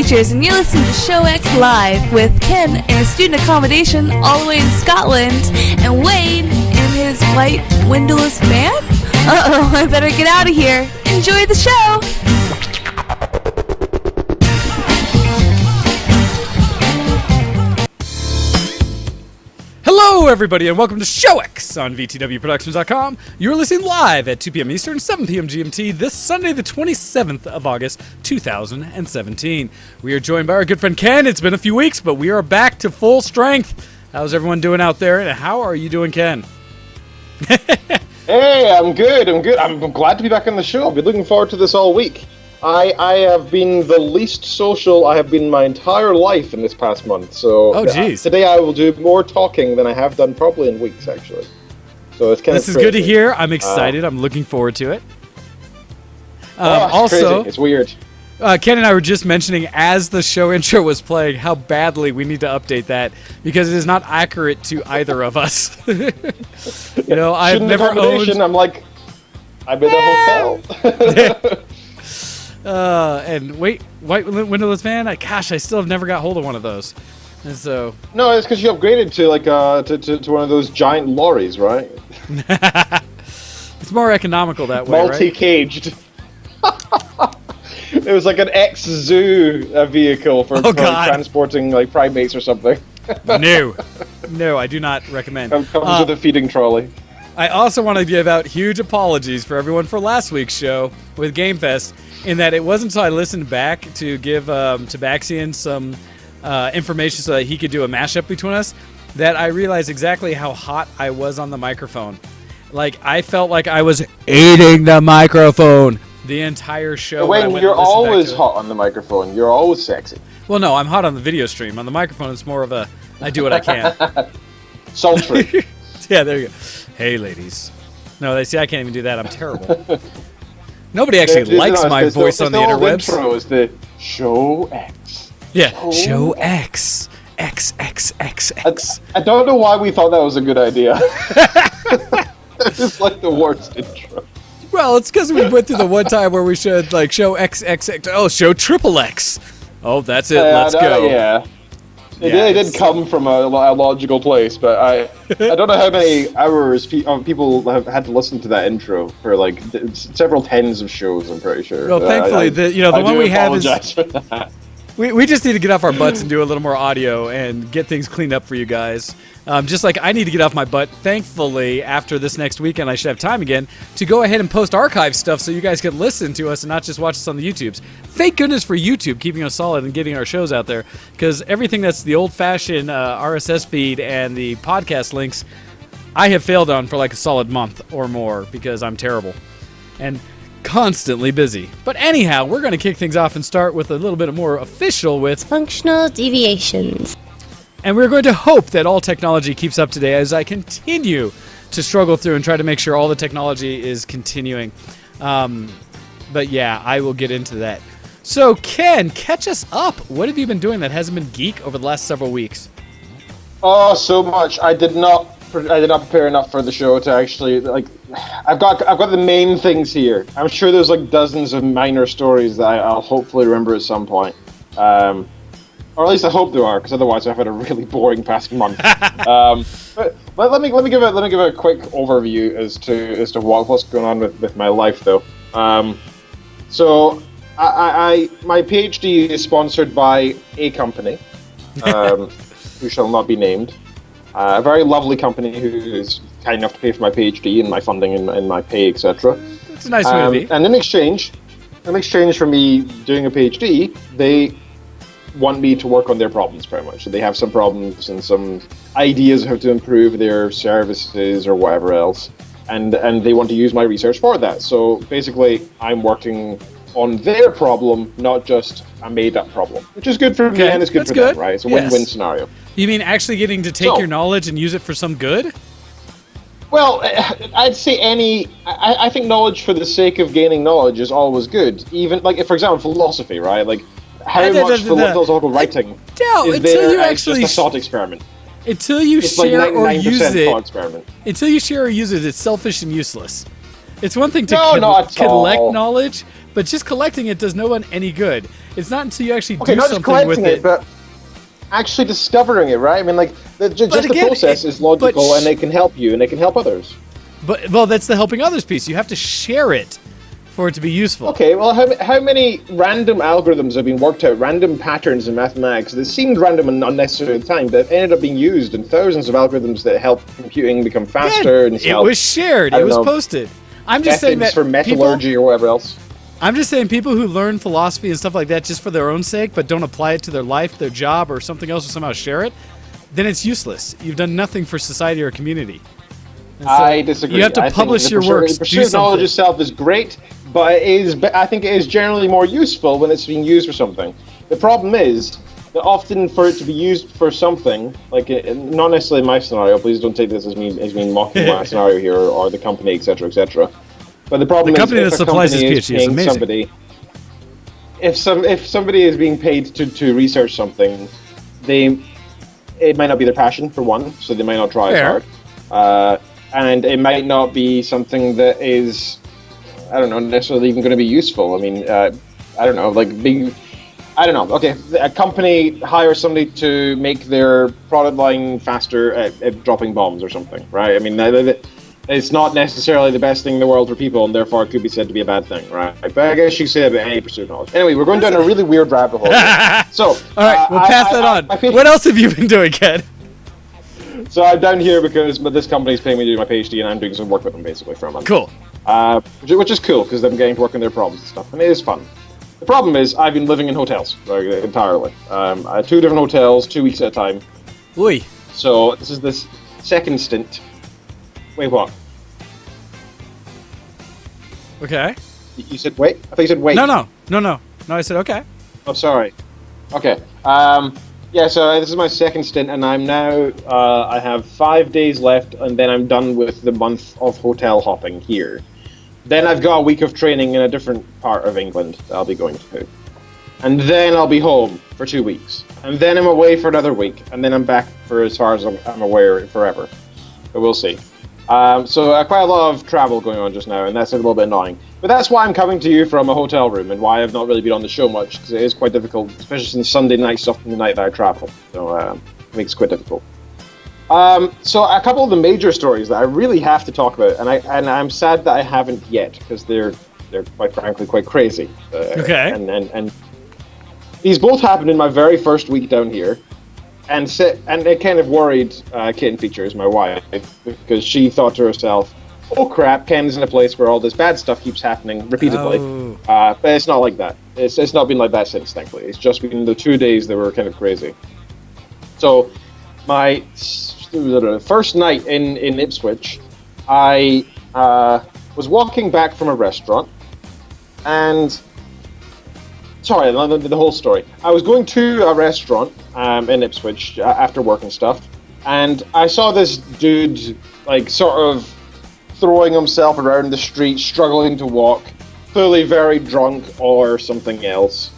Futures, and you're listening to Show X Live with Ken in a student accommodation all the way in Scotland, and Wayne in his white windowless van? Uh-oh, I better get out of here. Enjoy the show! Hello, everybody, and welcome to Show X on VTWProductions.com. You're listening live at 2 p.m. Eastern, 7 p.m. GMT this Sunday, the 27th of August, 2017. We are joined by our good friend Ken. It's been a few weeks, but we are back to full strength. How's everyone doing out there, and how are you doing, Ken? Hey, I'm good. I'm glad to be back on the show. I've been looking forward to this all week. I have been the least social I have been my entire life in this past month. So today I will do more talking than I have done probably in weeks, actually. So it's kind of This is good to hear. I'm excited. I'm looking forward to it. Also, crazy. It's weird. Ken and I were just mentioning as the show intro was playing how badly we need to update that because it is not accurate to either of us. You know, I've never owned... I'm like, I'm in a hotel. And white windowless van. I still have never got hold of one of those. And so no, it's because you upgraded to like to one of those giant lorries, right? It's more economical that way, multi-caged. Right? It was like an ex-zoo vehicle for transporting like primates or something. No, I do not recommend. Comes with a feeding trolley. I also want to give out huge apologies for everyone for last week's show with Game Fest, in that it wasn't until I listened back to give Tabaxian some information so that he could do a mashup between us that I realized exactly how hot I was on the microphone. Like, I felt like I was eating the microphone the entire show. When you're always hot on the microphone, you're always sexy. Well, no, I'm hot on the video stream. On the microphone, it's more of a, I do what I can. Sultry. Yeah, there you go. Hey, ladies. No, they see I can't even do that. I'm terrible. Nobody actually likes my voice on the interwebs. The intro is the Show X. Yeah, Show X. X. I don't know why we thought that was a good idea. It's like the worst intro. Well, it's because we went through the one time where we should like show XXX. Oh, show triple X. Oh, that's it. Let's go. Yeah. It did come from a logical place, but I don't know how many hours people have had to listen to that intro for like several tens of shows. I'm pretty sure. Well, thankfully, the one we have is. We just need to get off our butts and do a little more audio and get things cleaned up for you guys. Just like I need to get off my butt. Thankfully, after this next weekend, I should have time again to go ahead and post archive stuff so you guys can listen to us and not just watch us on the YouTubes. Thank goodness for YouTube keeping us solid and getting our shows out there, because everything that's the old-fashioned RSS feed and the podcast links, I have failed on for like a solid month or more because I'm terrible and constantly busy. But anyhow, we're going to kick things off and start with a little bit more official with functional deviations. And we're going to hope that all technology keeps up today as I continue to struggle through and try to make sure all the technology is continuing. But yeah, I will get into that. So Ken, catch us up. What have you been doing that hasn't been geek over the last several weeks? Oh, so much. I did not prepare enough for the show to actually like. I've got the main things here. I'm sure there's like dozens of minor stories that I'll hopefully remember at some point. Or at least I hope there are, because otherwise I've had a really boring past month. But let me give a quick overview as to what's going on with my life though. So my PhD is sponsored by a company, who shall not be named. A very lovely company who is kind enough to pay for my PhD and my funding and my pay, etc. That's a nice way to be. And in exchange for me doing a PhD, they want me to work on their problems, pretty much. So they have some problems and some ideas of how to improve their services or whatever else, and they want to use my research for that. So basically, I'm working on their problem, not just a made-up problem, which is good for me and it's good for them, right? It's a win-win scenario. You mean actually getting to take your knowledge and use it for some good? Well, I'd say I think knowledge for the sake of gaining knowledge is always good. Even, like, for example, philosophy, right? Like, how much philosophical writing is there as just a thought experiment? Until you it's share like or use it, thought experiment. Until you share or use it, it's selfish and useless. It's one thing to collect knowledge, but just collecting it does no one any good. It's not until you actually do something with it. But actually discovering it, right? I mean, like, the process is logical, and they can help you, and they can help others. But, well, that's the helping others piece. You have to share it for it to be useful. Okay, well, how many random algorithms have been worked out, random patterns in mathematics that seemed random and unnecessary at the time, but ended up being used in thousands of algorithms that help computing become faster and it was shared. It was posted. I'm just saying that for metallurgy or whatever else. I'm just saying people who learn philosophy and stuff like that just for their own sake, but don't apply it to their life, their job, or something else, or somehow share it, then it's useless. You've done nothing for society or community. So I disagree. You have to publish your works. The pursuit of knowledge itself is great, but I think it is generally more useful when it's being used for something. The problem is that often for it to be used for something, like not necessarily my scenario, please don't take this as me mocking my scenario here, or the company, etc., etc. But the problem is, company that supplies this PhD is amazing. Somebody, if somebody is being paid to research something, it might not be their passion for one, so they might not try as hard, and it might not be something that is, I don't know, necessarily even going to be useful. I mean, I don't know, I don't know. Okay, a company hires somebody to make their product line faster at dropping bombs or something, right? I mean, it's not necessarily the best thing in the world for people, and therefore it could be said to be a bad thing, right? But I guess you could say about any pursuit of knowledge. Anyway, we're going down a really weird rabbit hole. So, all right, we'll pass that on. What else have you been doing, Ken? So I'm down here because this company's paying me to do my PhD, and I'm doing some work with them basically for a month. Cool. Which is cool because I'm getting to work on their problems and stuff, and it is fun. The problem is I've been living in hotels entirely. 2 different hotels, 2 weeks at a time. Oi. So this is this second stint. Wait, what? Okay. You said wait? I thought you said wait. No, I said okay. Oh, sorry. Okay. Yeah, so this is my second stint, and I'm now, I have 5 days left, and then I'm done with the month of hotel hopping here. Then I've got a week of training in a different part of England that I'll be going to. And then I'll be home for 2 weeks. And then I'm away for another week, and then I'm back for as far as I'm aware forever. But we'll see. So quite a lot of travel going on just now, and that's a little bit annoying. But that's why I'm coming to you from a hotel room, and why I've not really been on the show much, because it is quite difficult, especially since Sunday night's often the night that I travel. So it makes it quite difficult. So a couple of the major stories that I really have to talk about, and I'm sad that I haven't yet, because they're quite frankly quite crazy. Okay. And these both happened in my very first week down here. And it kind of worried Kitten Features, my wife, because she thought to herself, oh crap, Ken's in a place where all this bad stuff keeps happening repeatedly. Oh. But it's not like that. It's not been like that since, thankfully. It's just been the 2 days that were kind of crazy. So, my first night in Ipswich, I was walking back from a restaurant, and... Sorry, the whole story. I was going to a restaurant in Ipswich after work and stuff, and I saw this dude, like, sort of throwing himself around the street, struggling to walk, clearly very drunk or something else.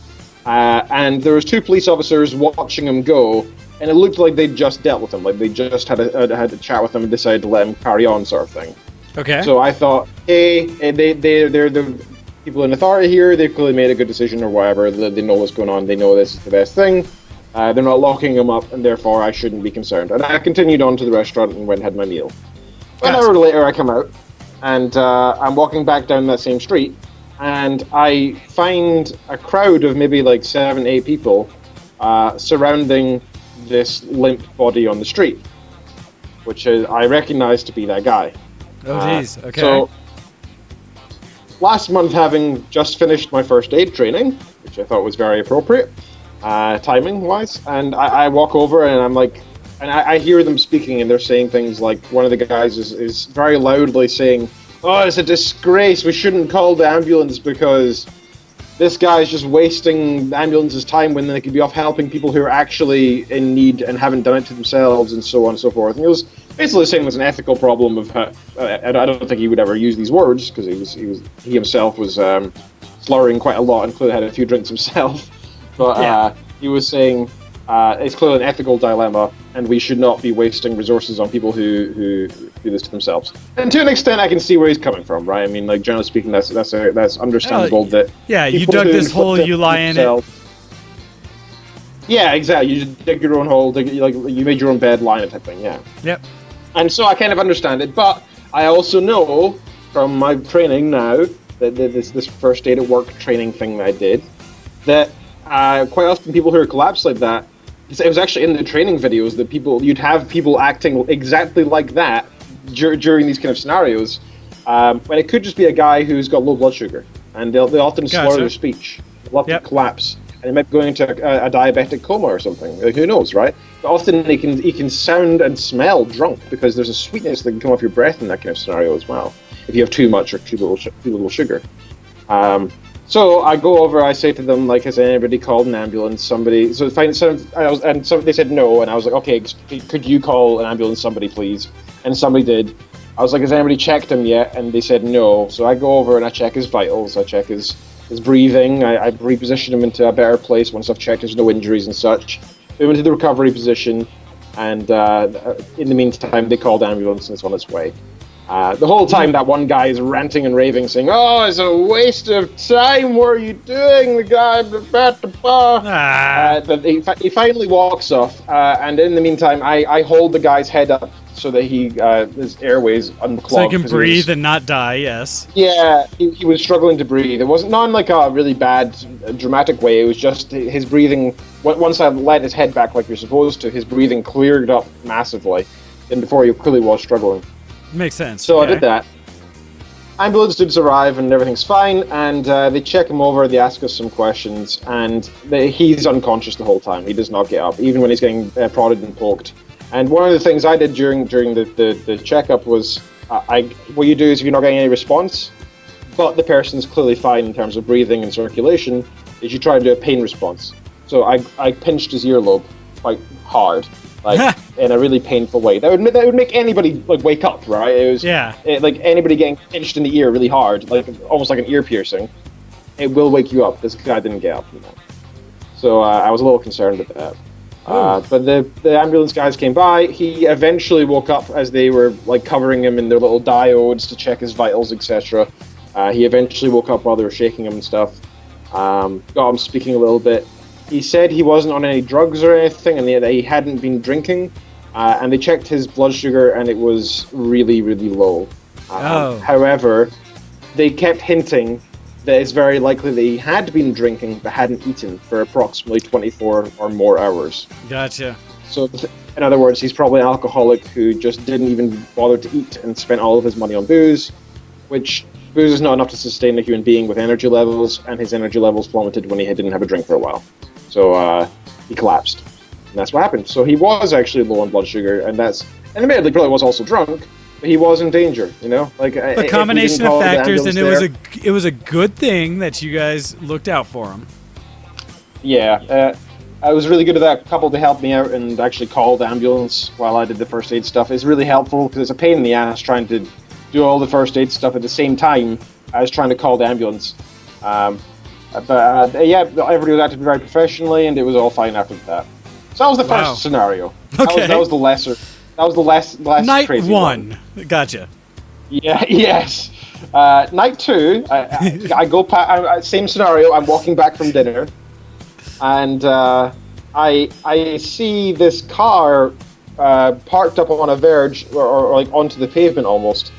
And there was 2 police officers watching him go, and it looked like they'd just dealt with him, like they just had a chat with him and decided to let him carry on, sort of thing. Okay. So I thought, hey, they're the people in authority here, they've clearly made a good decision or whatever, they know what's going on, they know this is the best thing, they're not locking him up, and therefore I shouldn't be concerned. And I continued on to the restaurant and went and had my meal. An hour later I come out, and I'm walking back down that same street, and I find a crowd of maybe like 7, 8 people surrounding this limp body on the street, which I recognize to be that guy. Oh jeez, okay. So, last month, having just finished my first aid training, which I thought was very appropriate, timing-wise, and I walk over and I'm like, and I hear them speaking, and they're saying things like, one of the guys is very loudly saying, oh, it's a disgrace, we shouldn't call the ambulance because this guy's just wasting the ambulance's time when they could be off helping people who are actually in need and haven't done it to themselves, and so on and so forth. And he was basically saying it was an ethical problem of, I don't think he would ever use these words, because he himself was slurring quite a lot and clearly had a few drinks himself. But he was saying it's clearly an ethical dilemma and we should not be wasting resources on people who do this to themselves. And to an extent, I can see where he's coming from, right? I mean, like generally speaking, that's understandable. That yeah, you dug this hole, you lie in it. Yeah, exactly. You just dig your own hole, you made your own bed, lie in it type thing. Yeah. Yep. And so I kind of understand it, but I also know from my training now, that this first aid at work training thing that I did, that quite often people who are collapsed like that, it was actually in the training videos that you'd have people acting exactly like that during these kind of scenarios, when it could just be a guy who's got low blood sugar, and they often slur their speech, they'll often collapse, and they might be going into a diabetic coma or something. Like, who knows, right? But often he can sound and smell drunk because there's a sweetness that can come off your breath in that kind of scenario as well, if you have too much or too little sugar. So I go over, I say to them, like, has anybody called an ambulance? Somebody, so they said no, and I was like, okay, could you call an ambulance, somebody, please? And somebody did. I was like, has anybody checked him yet? And they said no. So I go over and I check his vitals, I check his breathing, I reposition him into a better place once I've checked there's no injuries and such. Move him into the recovery position, and in the meantime, they called ambulance and it's on its way. The whole time, that one guy is ranting and raving, saying, "Oh, it's a waste of time. What are you doing? The guy, But he finally walks off, and in the meantime, I hold the guy's head up so that his airways unclog. So he can breathe and not die. Yes. Yeah, he was struggling to breathe. It wasn't not in like a really bad, dramatic way. It was just his breathing. Once I let his head back like you're supposed to, his breathing cleared up massively, and before he clearly was struggling. Makes sense. So I did that. Ambulance dudes arrive and everything's fine, and they check him over, they ask us some questions, and he's unconscious the whole time. He does not get up, even when he's getting prodded and poked. And one of the things I did during the checkup was, what you do is if you're not getting any response, but the person's clearly fine in terms of breathing and circulation, is you try to do a pain response. So I pinched his earlobe quite hard. Like in a really painful way. That would make anybody like wake up, right? It was like anybody getting pinched in the ear really hard, like almost like an ear piercing. It will wake you up. This guy didn't get up, So I was a little concerned about that. But the ambulance guys came by. He eventually woke up as they were like covering him in their little diodes to check his vitals, etc. He eventually woke up while they were shaking him and stuff. Got him speaking a little bit. He said he wasn't on any drugs or anything, and that he hadn't been drinking. And they checked his blood sugar, and it was really, really low. However, they kept hinting that it's very likely that he had been drinking but hadn't eaten for approximately 24 or more hours. Gotcha. So, in other words, he's probably an alcoholic who just didn't even bother to eat and spent all of his money on booze, which booze is not enough to sustain a human being with energy levels, and his energy levels plummeted when he didn't have a drink for a while. So he collapsed, and that's what happened. So he was actually low on blood sugar, and admittedly probably was also drunk, but he was in danger. Like a combination of factors, and it was a good thing that you guys looked out for him. Yeah, I was really good at that couple to help me out and actually call the ambulance while I did the first aid stuff. It's really helpful because it's a pain in the ass trying to do all the first aid stuff at the same time as trying to call the ambulance. But everybody was acting very professionally, and it was all fine after that. So that was the first scenario. Okay. That was the lesser. That was the less night crazy one. Gotcha. Yeah. Yes. Night two. I go same scenario. I'm walking back from dinner, and I see this car parked up on a verge or like onto the pavement almost.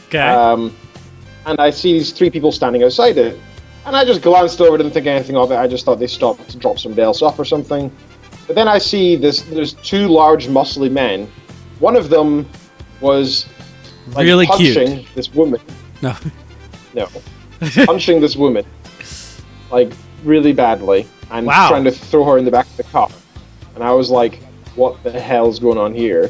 Okay. And I see these three people standing outside it. And I just glanced over, didn't think anything of it. I just thought they stopped to drop somebody else off or something. But then I see there's two large, muscly men. One of them was like, really punching cute. this woman. No. Punching this woman, like, really badly. And Wow. trying to throw her in the back of the car. And I was like, what the hell's going on here?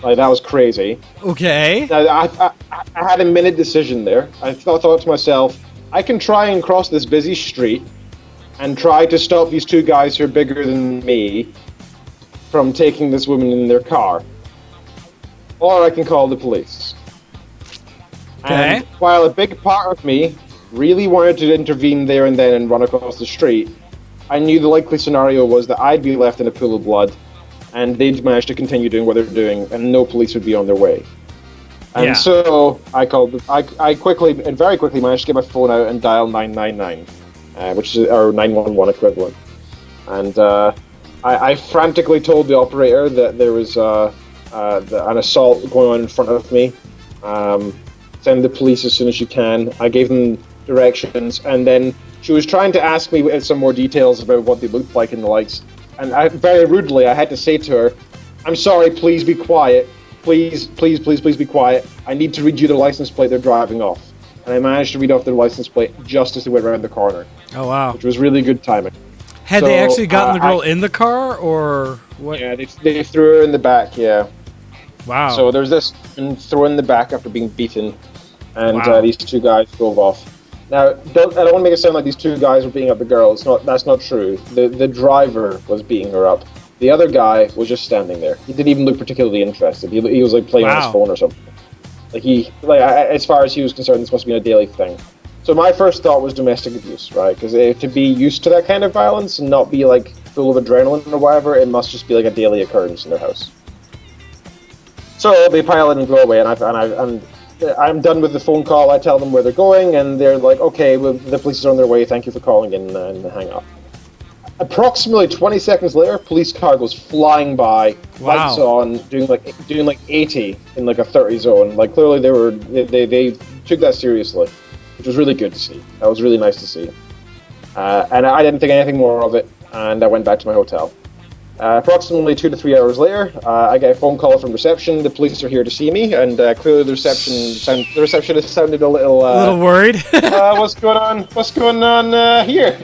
Like, that was crazy. Okay. Now, I had a minute decision there. I thought to myself, I can try and cross this busy street and try to stop these two guys who are bigger than me from taking this woman in their car. Or I can call the police. Okay. And while a big part of me really wanted to intervene there and then and run across the street, I knew the likely scenario was that I'd be left in a pool of blood, and they'd managed to continue doing what they're doing, and no police would be on their way. And Yeah. so I called. I quickly and very quickly managed to get my phone out and dial 999, which is our 911 equivalent. And I frantically told the operator that there was an assault going on in front of me. Send the police as soon as you can. I gave them directions, and then she was trying to ask me some more details about what they looked like and the likes. And very rudely, I had to say to her, "I'm sorry, please be quiet. Please be quiet. I need to read you the license plate they're driving off." And I managed to read off their license plate just as they went around the corner, Oh, wow. which was really good timing. Had they So, actually gotten the girl in the car, or what? Yeah, they threw her in the back, yeah. Wow. So there's this woman thrown in the back after being beaten, and Wow. these two guys drove off. Now, I don't want to make it sound like these two guys were beating up the girl. That's not true. The driver was beating her up. The other guy was just standing there. He didn't even look particularly interested. He was like playing on Wow. his phone or something. As far as he was concerned, this must be a daily thing. So my first thought was domestic abuse, right? Because to be used to that kind of violence and not be like full of adrenaline or whatever, it must just be like a daily occurrence in their house. So they pile in and go away, and I'm done with the phone call. I tell them where they're going, and they're like, "Okay, well, the police are on their way. Thank you for calling in," and hang up. Approximately 20 seconds later, police car goes flying by, Wow. lights on, doing like 80 in like a 30 zone. Like clearly they took that seriously, which was really good to see. That was really nice to see. And I didn't think anything more of it, and I went back to my hotel. Approximately 2 to 3 hours later, I get a phone call from reception. The police are here to see me, and clearly the receptionist sounded a little worried. what's going on? What's going on here?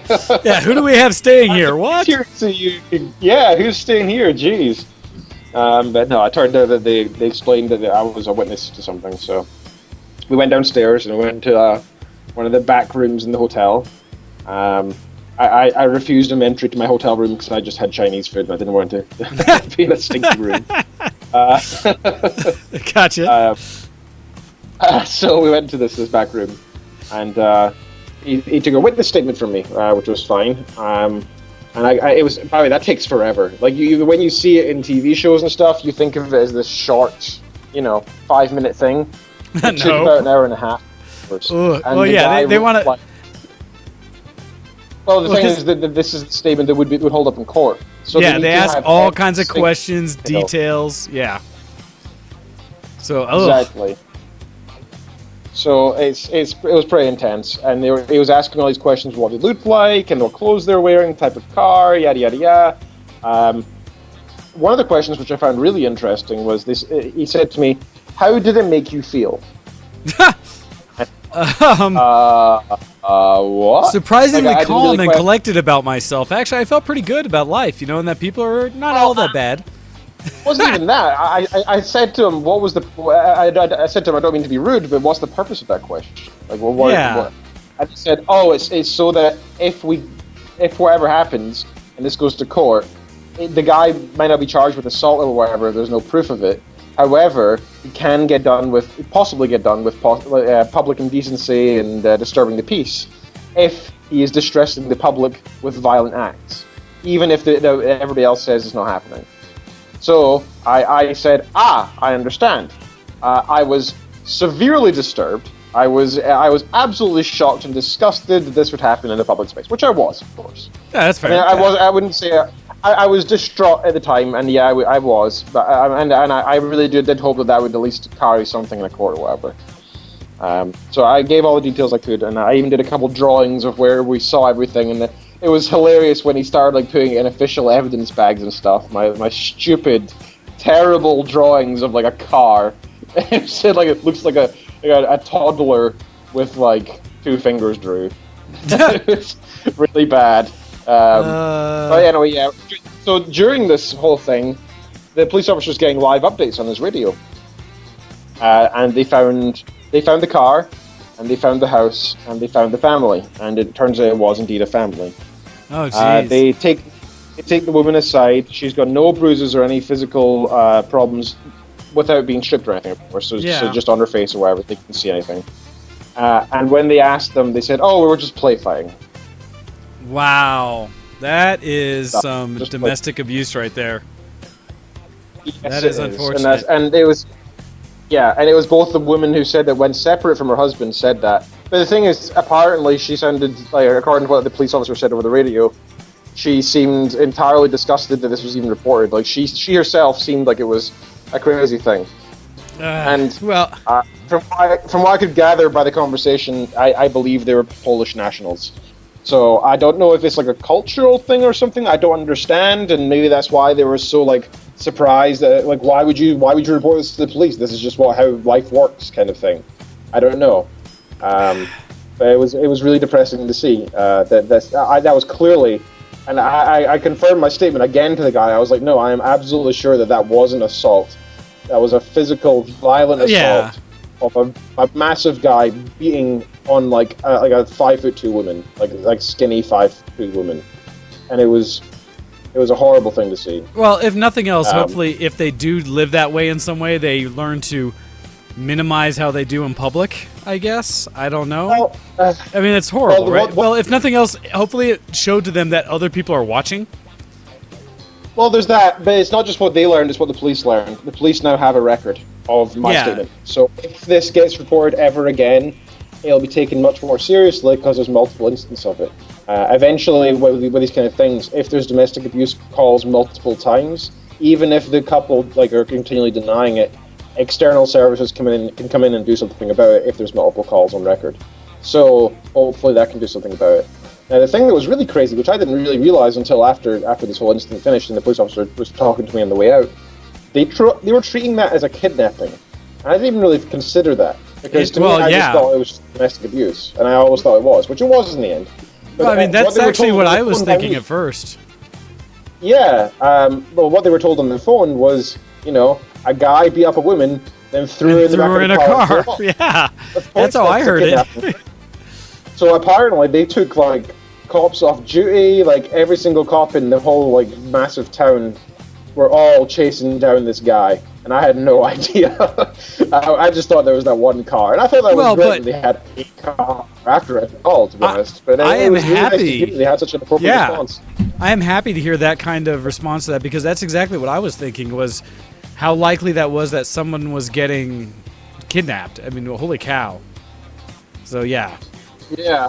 Yeah, who do we have staying here? What? Here to you. Yeah, who's staying here? Jeez. But no, it turned out that they explained that I was a witness to something. So we went downstairs and we went to one of the back rooms in the hotel. I refused them entry to my hotel room because I just had Chinese food and I didn't want to be in a stinky room. Gotcha. So we went to this back room, and he took a witness statement from me, which was fine. And it was, by the way, that takes forever. Like when you see it in TV shows and stuff, you think of it as this short, 5-minute thing. It took about an hour and a half. Well, yeah, they want to. Well, the thing is that this is the statement that would hold up in court. So yeah, they ask all every kinds of single questions, detail. details. Yeah. So exactly. So it was pretty intense, and he was asking all these questions: what they looked like, and what clothes they're wearing, type of car, yada yada yada. One of the questions which I found really interesting was this: he said to me, "How did it make you feel?" What? Surprisingly Like, calm really and collected about myself. Actually, I felt pretty good about life, and that people are not all that bad. It wasn't even that. I said to him, "What was the?" I said to him, "I don't mean to be rude, but what's the purpose of that question?" Like, well, what? Yeah. What? And he said, "Oh, it's so that if whatever happens and this goes to court, the guy might not be charged with assault or whatever. If there's no proof of it. However, he can possibly get done with public indecency and disturbing the peace if he is distressing the public with violent acts, even if everybody else says it's not happening." So I said, I understand. I was severely disturbed. I was absolutely shocked and disgusted that this would happen in a public space, which I was, of course. Yeah, that's fair. I wouldn't say. I was distraught at the time, and yeah, I was, but I really did hope that would at least carry something in a court or whatever. So I gave all the details I could, and I even did a couple drawings of where we saw everything, and it was hilarious when he started putting in official evidence bags and stuff. My stupid, terrible drawings of a car. It said it looks like a toddler with 2 fingers drew. It's really bad. But anyway, yeah. So during this whole thing, the police officer was getting live updates on his radio, and they found the car, and they found the house, and they found the family, and it turns out it was indeed a family. Oh, jeez. They take the woman aside. She's got no bruises or any physical problems, without being stripped or anything, of course. So just on her face or wherever, they couldn't see anything. And when they asked them, they said, "Oh, we were just play fighting." Wow, that is some domestic abuse right there. That is unfortunate. And it was both the woman who said that when separate from her husband said that. But the thing is, apparently she sounded like, according to what the police officer said over the radio, she seemed entirely disgusted that this was even reported. Like she herself seemed like it was a crazy thing. From what I could gather by the conversation, I believe they were Polish nationals. So I don't know if it's like a cultural thing or something I don't understand, and maybe that's why they were so like surprised that like why would you report this to the police? This is just how life works, kind of thing. I don't know. But it was really depressing to see that was clearly, and I confirmed my statement again to the guy. I was like, no, I am absolutely sure that wasn't assault. That was a physical, violent assault of a massive guy beating on like a 5'2" woman, like skinny 5'2" woman, and it was a horrible thing to see. Well, if nothing else, hopefully, if they do live that way in some way, they learn to minimize how they do in public. I guess I don't know. Well, I mean, it's horrible, right? Well, if nothing else, hopefully, it showed to them that other people are watching. Well, there's that, but it's not just what they learned, it's what the police learned. The police now have a record of my statement. So if this gets reported ever again, it'll be taken much more seriously because there's multiple instances of it. Eventually, with these kind of things, if there's domestic abuse calls multiple times, even if the couple are continually denying it, external services can come in and do something about it if there's multiple calls on record. So hopefully that can do something about it. Now, the thing that was really crazy, which I didn't really realize until after this whole incident finished and the police officer was talking to me on the way out, they were treating that as a kidnapping. And I didn't even really consider that. Because to me, I just thought it was domestic abuse. And I always thought it was, which it was in the end. But, well, I mean, that's actually what I was thinking at first. Yeah. Well, what they were told on the phone was, a guy beat up a woman, then threw her in the back of a car. Yeah. That's how I heard it. So apparently they took cops off duty, every single cop in the whole massive town were all chasing down this guy, and I had no idea. I just thought there was that one car, and I thought that was great that they had a car after it all, to be honest. But I am happy they had such an appropriate response. I am happy to hear that kind of response to that, because that's exactly what I was thinking, was how likely that was that someone was getting kidnapped. I mean, holy cow. So yeah. Yeah.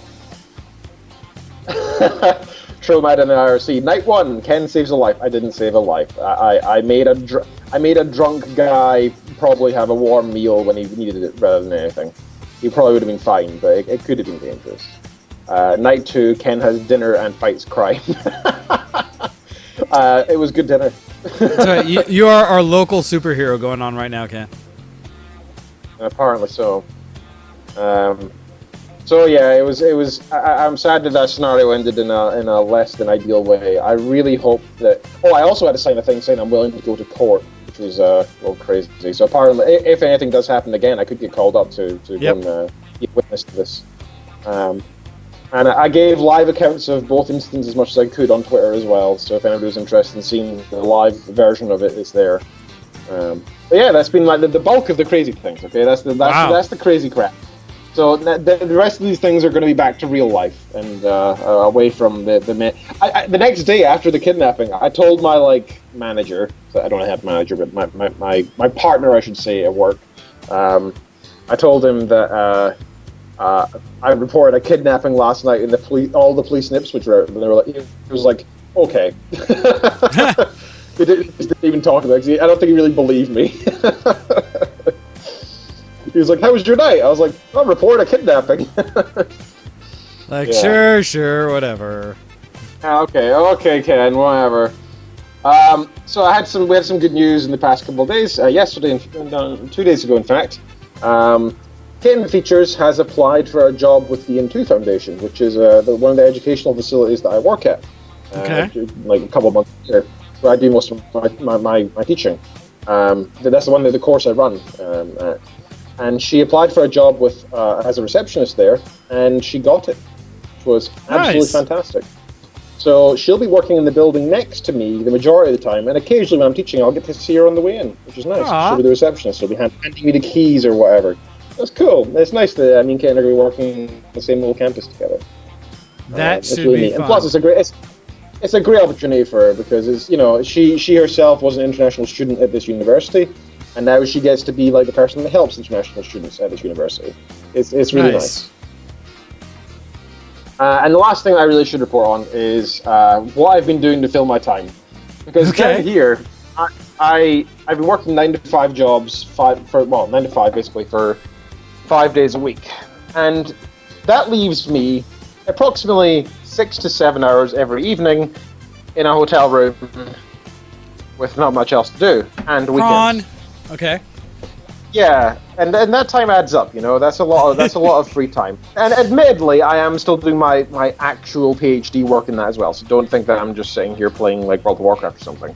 Tromad and the IRC. Night 1, Ken saves a life. I didn't save a life. I made a drunk guy probably have a warm meal when he needed it rather than anything. He probably would have been fine, but it could have been dangerous. Night 2, Ken has dinner and fights crime. It was good dinner. So you are our local superhero going on right now, Ken. Apparently so. So yeah, it was. I'm sad that scenario ended in a less than ideal way. I really hope that. Oh, I also had to sign a thing saying I'm willing to go to court, which was a little crazy. So apparently, if anything does happen again, I could get called up to go and be witness to this. And I gave live accounts of both incidents as much as I could on Twitter as well. So if anybody was interested in seeing the live version of it, it's there. But yeah, that's been the bulk of the crazy things. Okay, that's the crazy crap. So the rest of these things are going to be back to real life and away from the next day after the kidnapping, I told my manager. So I don't have a manager, but my partner, I should say, at work. I told him that I reported a kidnapping last night, and all the police nips, which were, and they were like, it was like, okay. He didn't even talk about it. I don't think he really believed me. He was like, how was your night? I was like, I'll report a kidnapping. Sure, whatever. Okay, Ken, whatever. So we had some good news in the past couple of days. Yesterday, 2 days ago, in fact. Ken Features has applied for a job with the M2 Foundation, which is one of the educational facilities that I work at. A couple of months later, where I do most of my teaching. That's the course I run. And she applied for a job as a receptionist there, and she got it, which was absolutely fantastic. So she'll be working in the building next to me the majority of the time, and occasionally when I'm teaching, I'll get to see her on the way in, which is nice. She'll be the receptionist. She'll be handing me the keys or whatever. That's cool. It's nice that me and Ken are going to be working on the same little campus together. That should really be neat. fun. And plus, it's a great opportunity for her because she herself was an international student at this university, and now she gets to be like the person that helps international students at this university. It's really nice. And the last thing I really should report on is what I've been doing to fill my time, because down here I've been working 9 to 5 jobs, 9 to 5 basically for 5 days a week, and that leaves me approximately 6 to 7 hours every evening in a hotel room with not much else to do, and weekends. Okay. Yeah, and that time adds up. That's a lot of free time. And admittedly, I am still doing my actual PhD work in that as well. So don't think that I'm just sitting here playing like World of Warcraft or something.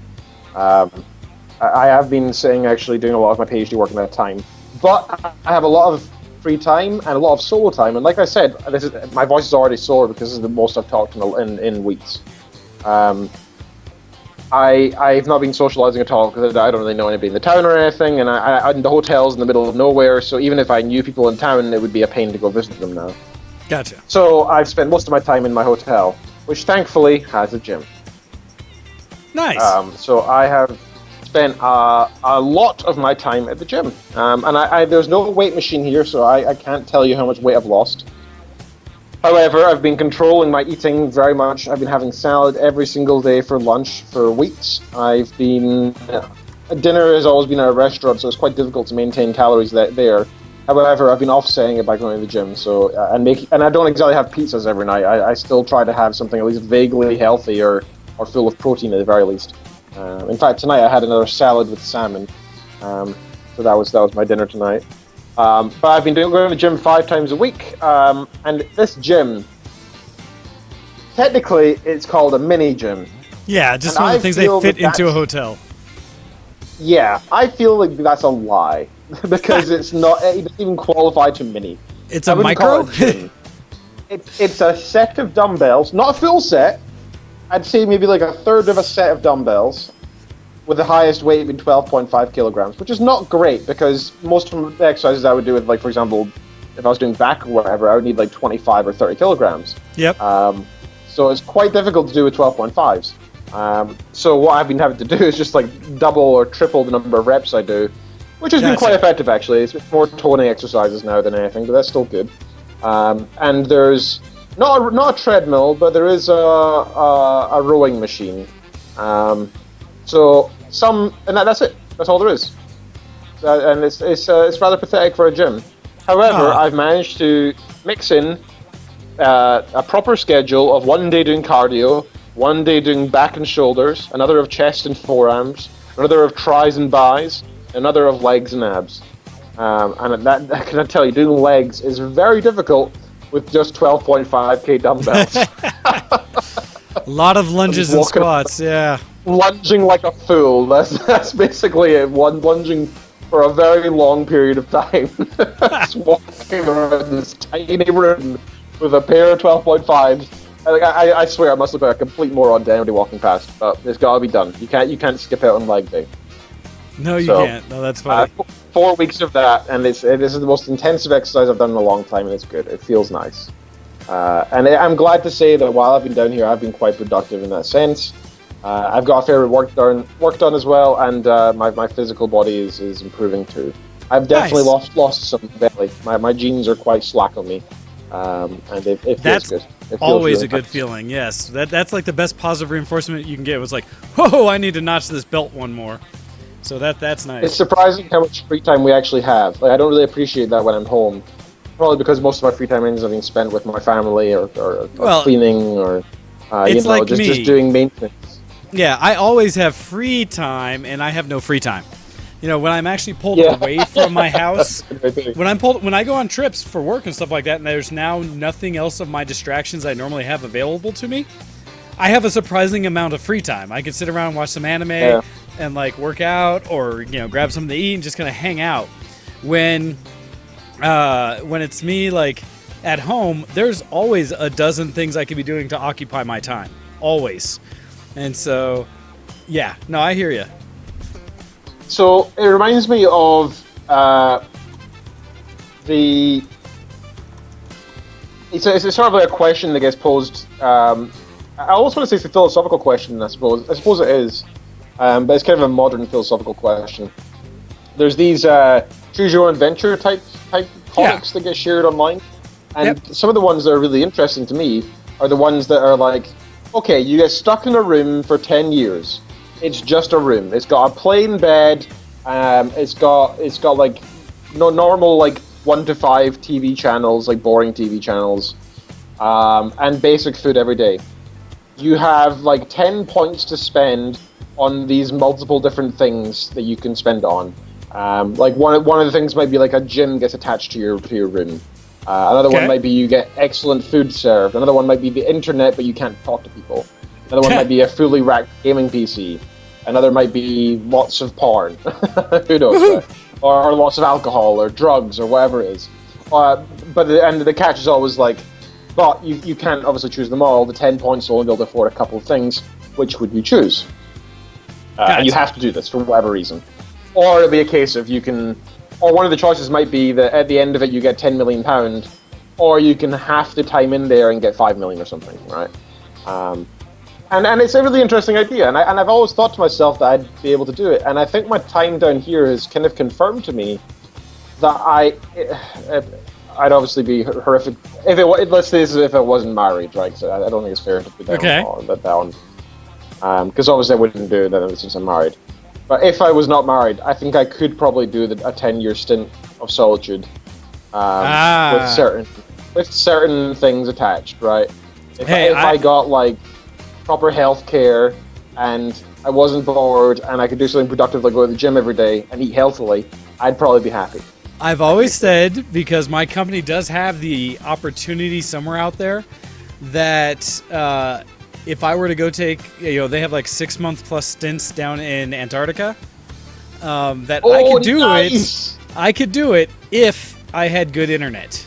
I have been actually doing a lot of my PhD work in that time, but I have a lot of free time and a lot of solo time. And like I said, my voice is already sore because this is the most I've talked in weeks. I've not been socializing at all because I don't really know anybody in the town or anything, and the hotel's in the middle of nowhere, so even if I knew people in town, it would be a pain to go visit them now. Gotcha. So I've spent most of my time in my hotel, which thankfully has a gym. Nice. So I have spent a lot of my time at the gym, and there's no weight machine here, so I can't tell you how much weight I've lost. However, I've been controlling my eating very much. I've been having salad every single day for lunch for weeks. Dinner has always been at a restaurant, so it's quite difficult to maintain calories there. However, I've been offsetting it by going to the gym. So and I don't exactly have pizzas every night. I still try to have something at least vaguely healthy or full of protein at the very least. In fact, tonight I had another salad with salmon. So that was my dinner tonight. But I've been going to the gym 5 times a week, and this gym, technically, it's called a mini gym. Yeah, just one of the things they fit into a hotel. Yeah, I feel like that's a lie because it doesn't even qualify to mini. It's a micro. It's a set of dumbbells, not a full set. I'd say maybe like a third of a set of dumbbells, with the highest weight being 12.5 kilograms, which is not great because most of the exercises I would do with, like, for example, if I was doing back or whatever, I would need like 25 or 30 kilograms. Yep. So it's quite difficult to do with 12.5s. So what I've been having to do is just like double or triple the number of reps I do, which has been quite effective actually. It's more toning exercises now than anything, but that's still good. And there's not a treadmill, but there is a rowing machine. That's it. That's all there is. And it's rather pathetic for a gym. However, I've managed to mix in a proper schedule of 1 day doing cardio, 1 day doing back and shoulders, another of chest and forearms, another of tris and bis, another of legs and abs. And that can I tell you, doing legs is very difficult with just 12.5k dumbbells. A lot of lunges and squats, yeah. Lunging like a fool. That's basically it. Lunging for a very long period of time. Just walking around this tiny room with a pair of 12.5s. I swear I must look like a complete moron to anybody walking past, but it's got to be done. You can't skip out on leg day. No, you can't. No, that's funny. 4 weeks of that, and this is the most intensive exercise I've done in a long time, and it's good. It feels nice. And I'm glad to say that while I've been down here, I've been quite productive in that sense. I've got a fair bit of work done as well, and my physical body is improving too. I've definitely lost some belly. My jeans are quite slack on me, and it feels that's good. It feels always really a good nice. feeling. Yes, that's like the best positive reinforcement you can get. It was like, whoa, I need to notch this belt one more. So that's nice. It's surprising how much free time we actually have. Like, I don't really appreciate that when I'm home. Probably because most of my free time ends up being spent with my family or cleaning or just doing maintenance. Yeah, I always have free time, and I have no free time. When I'm actually pulled away from my house, when I go on trips for work and stuff like that, and there's now nothing else of my distractions I normally have available to me, I have a surprising amount of free time. I can sit around and watch some anime and like work out, or grab something to eat and just kind of hang out. When it's me like at home, there's always a dozen things I could be doing to occupy my time, always. And so, yeah, no, I hear you. So it reminds me of it's sort of like a question that gets posed I always want to say it's a philosophical question. I suppose it is, but it's kind of a modern philosophical question. There's these choose your own adventure type comics that get shared online, and some of the ones that are really interesting to me are the ones that are like, okay, you get stuck in a room for 10 years. It's just a room. It's got a plain bed. It's got like normal like 1 to 5 TV channels, like boring TV channels, and basic food every day. You have like 10 points to spend on these multiple different things that you can spend on. Like one of the things might be like a gym gets attached to your room. Another one might be you get excellent food served. Another one might be the internet, but you can't talk to people. Another one might be a fully racked gaming PC. Another might be lots of porn. Who knows? Or lots of alcohol or drugs or whatever it is. But the catch is always like, but you can't obviously choose them all. The 10 points will only be able to afford a couple of things. Which would you choose? And you have to do this for whatever reason. Or it'll be a case of or one of the choices might be that at the end of it you get £10 million, or you can half the time in there and get 5 million or something, right? And it's a really interesting idea, and I've always thought to myself that I'd be able to do it, and I think my time down here has kind of confirmed to me that I'd obviously be horrific let's say this is if I wasn't married, right? So I don't think it's fair to put that on. Because obviously I wouldn't do that since I'm married. But if I was not married, I think I could probably do a 10-year stint of solitude with certain things attached, right? If I got like proper health care and I wasn't bored and I could do something productive like go to the gym every day and eat healthily, I'd probably be happy. I've always said, because my company does have the opportunity somewhere out there, that if I were to go take, they have like 6-month plus stints down in Antarctica, that I could do it. I could do it if I had good internet.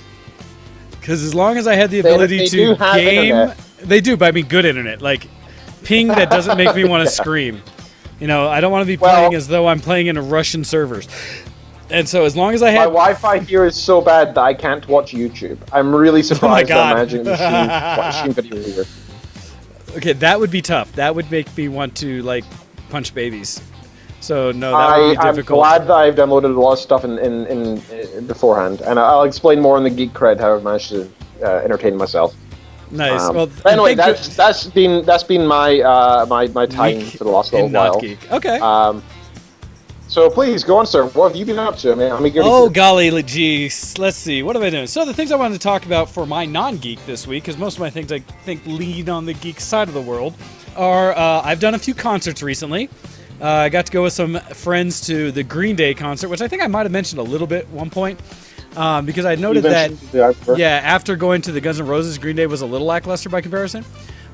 Because as long as I had the ability to game, internet. They do, but I mean good internet, like ping that doesn't make me want to scream. I don't want to be playing as though I'm playing in a Russian servers. And so as long as I had... My Wi-Fi here is so bad that I can't watch YouTube. I'm really surprised that I'm managing watching video here. Okay, that would be tough. That would make me want to, like, punch babies. So, no, that would be difficult. I'm glad that I've downloaded a lot of stuff in beforehand. And I'll explain more in the Geek Cred how I've managed to entertain myself. Nice. Well, anyway, that's been my time for the last little while. Geek. Okay. So please go on, sir. What have you been up to? Golly, geez. Let's see. What have I done? So the things I wanted to talk about for my non-geek this week, because most of my things I think lean on the geek side of the world, are I've done a few concerts recently. I got to go with some friends to the Green Day concert, which I think I might have mentioned a little bit at one point. Because I noted that, after going to the Guns N' Roses, Green Day was a little lackluster by comparison.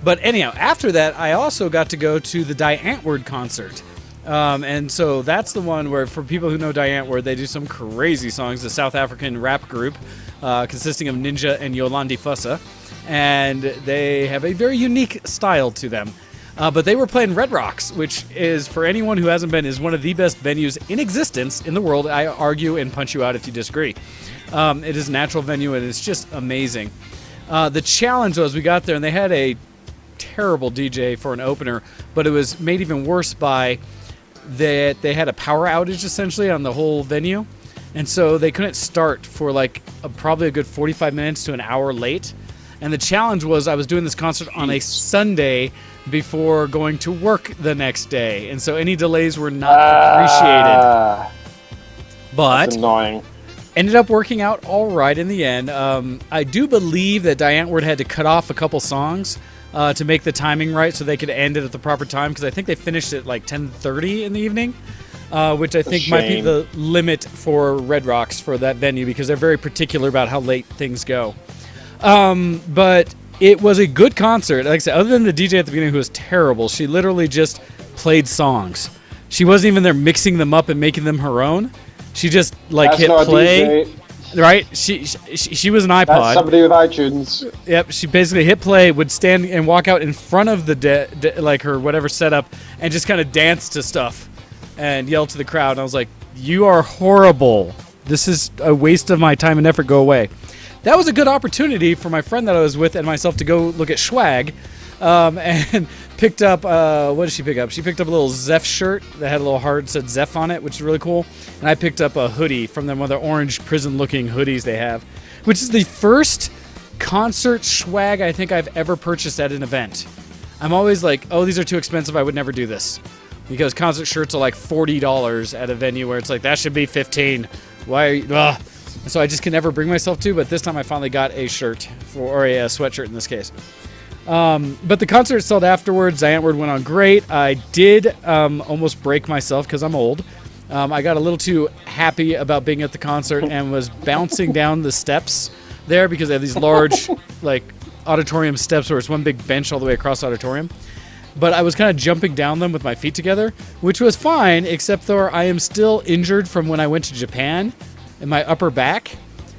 But anyhow, after that, I also got to go to the Die Antwoord concert. And so that's the one where, for people who know Die Antwoord, they do some crazy songs, the South African rap group consisting of Ninja and Yolandi Fussa. And they have a very unique style to them. But they were playing Red Rocks, which is, for anyone who hasn't been, is one of the best venues in existence in the world. I argue and punch you out if you disagree. It is a natural venue, and it's just amazing. The challenge was we got there, and they had a terrible DJ for an opener, but it was made even worse by that they had a power outage, essentially, on the whole venue. And so they couldn't start for probably a good 45 minutes to an hour late. And the challenge was I was doing this concert on a Sunday before going to work the next day. And so any delays were not appreciated. But that's annoying. Ended up working out all right in the end. I do believe that Die Antwoord had to cut off a couple songs to make the timing right so they could end it at the proper time, because I think they finished at like 10:30 in the evening, which I think might be the limit for Red Rocks for that venue, because they're very particular about how late things go. But it was a good concert. Like I said, other than the DJ at the beginning, who was terrible, she literally just played songs. She wasn't even there mixing them up and making them her own. She just hit play. Right? She was an iPod. That's somebody with iTunes. Yep. She basically hit play, would stand and walk out in front of the her whatever setup, and just kind of dance to stuff and yell to the crowd. And I was like, "You are horrible. This is a waste of my time and effort. Go away." That was a good opportunity for my friend that I was with and myself to go look at Schwag, and picked up, what did she pick up? She picked up a little Zeph shirt that had a little heart that said Zeph on it, which is really cool. And I picked up a hoodie from them, one of the orange prison-looking hoodies they have, which is the first concert swag I think I've ever purchased at an event. I'm always like, oh, these are too expensive. I would never do this. Because concert shirts are like $40 at a venue where it's like, that should be $15. Why are you, ugh. And so I just can never bring myself to, but this time I finally got a shirt, or a sweatshirt in this case. But the concert itself afterwards, Diane Ward went on great. I did almost break myself because I'm old. I got a little too happy about being at the concert and was bouncing down the steps there because they have these large like auditorium steps where it's one big bench all the way across the auditorium. But I was kind of jumping down them with my feet together, which was fine, except though I am still injured from when I went to Japan in my upper back.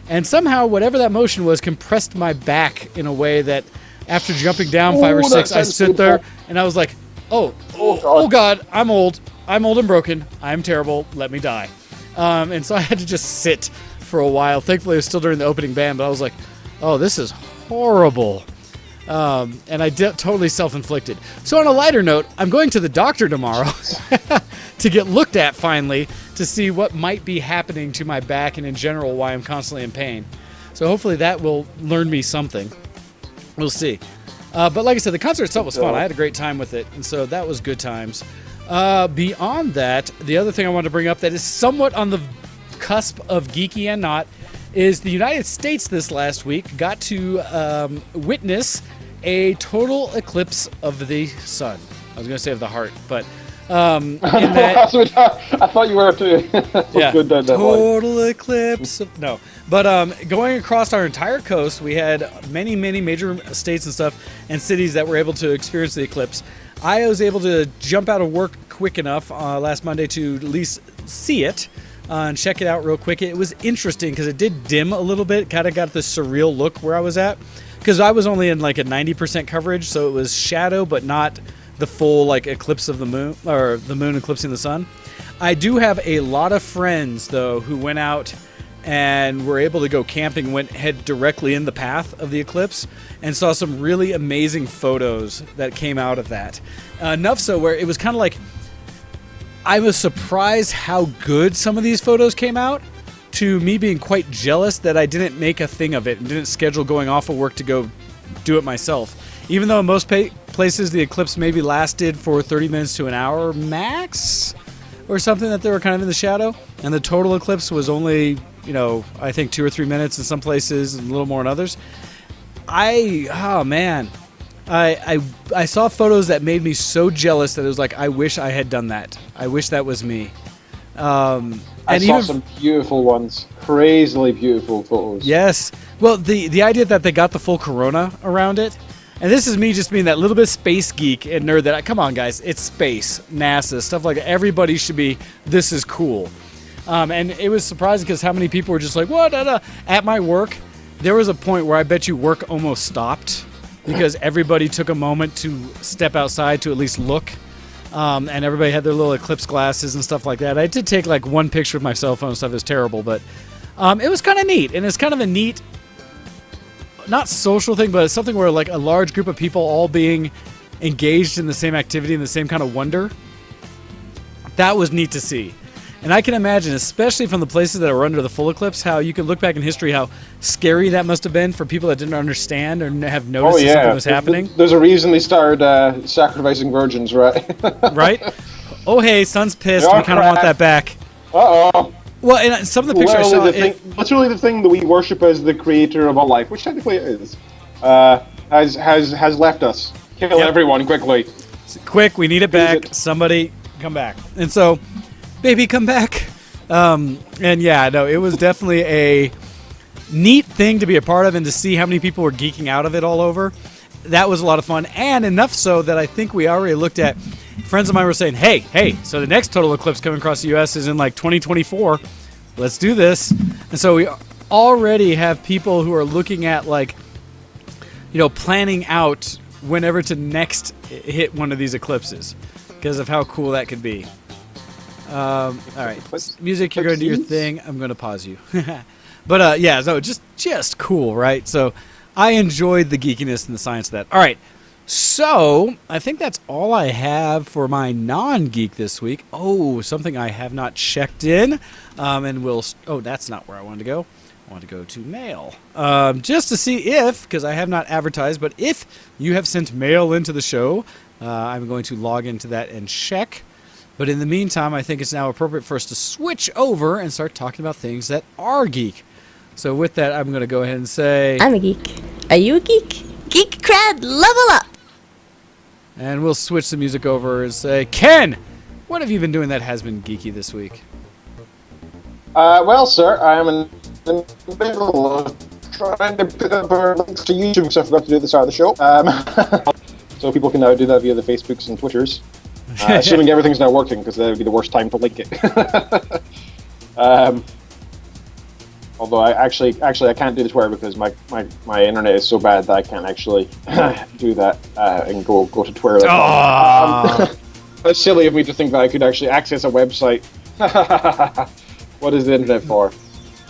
And somehow, whatever that motion was, compressed my back in a way that after jumping down 5 or 6, I stood there and I was like, oh God, I'm old. I'm old and broken. I'm terrible. Let me die. And so I had to just sit for a while. Thankfully, it was still during the opening band, but I was like, oh, this is horrible. And I totally self-inflicted. So on a lighter note, I'm going to the doctor tomorrow to get looked at finally to see what might be happening to my back and in general why I'm constantly in pain. So hopefully that will learn me something. We'll see. But like I said, the concert itself was fun. I had a great time with it, and so that was good times. Beyond that, the other thing I wanted to bring up that is somewhat on the cusp of geeky and not is the United States this last week got to witness a total eclipse of the sun. I was going to say of the heart, but in that, I thought you were too. yeah, total eclipse. No, but going across our entire coast, we had many major states and stuff and cities that were able to experience the eclipse. I was able to jump out of work quick enough last Monday to at least see it and check it out real quick. It was interesting because it did dim a little bit. Kind of got this surreal look where I was at because I was only in like a 90% coverage, so it was shadow but not the full like eclipse of the moon, or the moon eclipsing the sun. I do have a lot of friends though who went out and were able to go camping, head directly in the path of the eclipse, and saw some really amazing photos that came out of that. Enough so where it was kind of like I was surprised how good some of these photos came out, to me being quite jealous that I didn't make a thing of it and didn't schedule going off of work to go do it myself. Even though in most places the eclipse maybe lasted for 30 minutes to an hour max or something, that they were kind of in the shadow, and the total eclipse was only, I think 2 or 3 minutes in some places and a little more in others. I saw photos that made me so jealous that it was like, I wish I had done that. I wish that was me. I saw some beautiful ones, crazily beautiful photos. Yes. Well, the idea that they got the full corona around it, and this is me just being that little bit space geek and nerd that, come on guys, it's space, NASA, stuff like that. Everybody should be, this is cool. And it was surprising because how many people were just like, what? At my work, there was a point where I bet you work almost stopped because everybody took a moment to step outside to at least look. And everybody had their little eclipse glasses and stuff like that. I did take like one picture with my cell phone and stuff. It was terrible, but it was kind of neat. And it's kind of a neat, not social thing, but it's something where like a large group of people all being engaged in the same activity and the same kind of wonder. That was neat to see. And I can imagine, especially from the places that were under the full eclipse, how you can look back in history, how scary that must have been for people that didn't understand or have noticed that something was happening. There's a reason they started sacrificing virgins, right? Right? Oh, hey, sun's pissed. We kind of want that back. Uh-oh. Well, and some of the pictures I saw... Literally the thing that we worship as the creator of all life, which technically it is, has left us. Kill everyone quickly. Quick, we need it back. Somebody come back. And so... Baby, come back. And yeah, no, it was definitely a neat thing to be a part of and to see how many people were geeking out of it all over. That was a lot of fun. And enough so that I think we already looked at, friends of mine were saying, hey, so the next total eclipse coming across the U.S. is in like 2024. Let's do this. And so we already have people who are looking at like, planning out whenever to next hit one of these eclipses because of how cool that could be. All right, music, you're going to do your thing. I'm going to pause you. But yeah, so just cool, right? So I enjoyed the geekiness and the science of that. All right, So, I think that's all I have for my non-geek this week. Oh, something I have not checked in. Oh, that's not where I wanted to go. I want to go to mail. Just to see if, because I have not advertised, but if you have sent mail into the show, I'm going to log into that and check. But in the meantime, I think it's now appropriate for us to switch over and start talking about things that are geek. So with that, I'm going to go ahead and say... I'm a geek. Are you a geek? Geek cred, level up! And we'll switch the music over and say, Ken, what have you been doing that has been geeky this week? Well, sir, I am in the middle of trying to put up our links to YouTube because I forgot to do at the start of the show. So people can now do that via the Facebooks and Twitters. Assuming everything's now working, because that would be the worst time to link it. Although I can't do the Twitter because my internet is so bad that I can't actually do that and go to Twitter. That's silly of me to think that I could actually access a website. What is the internet for?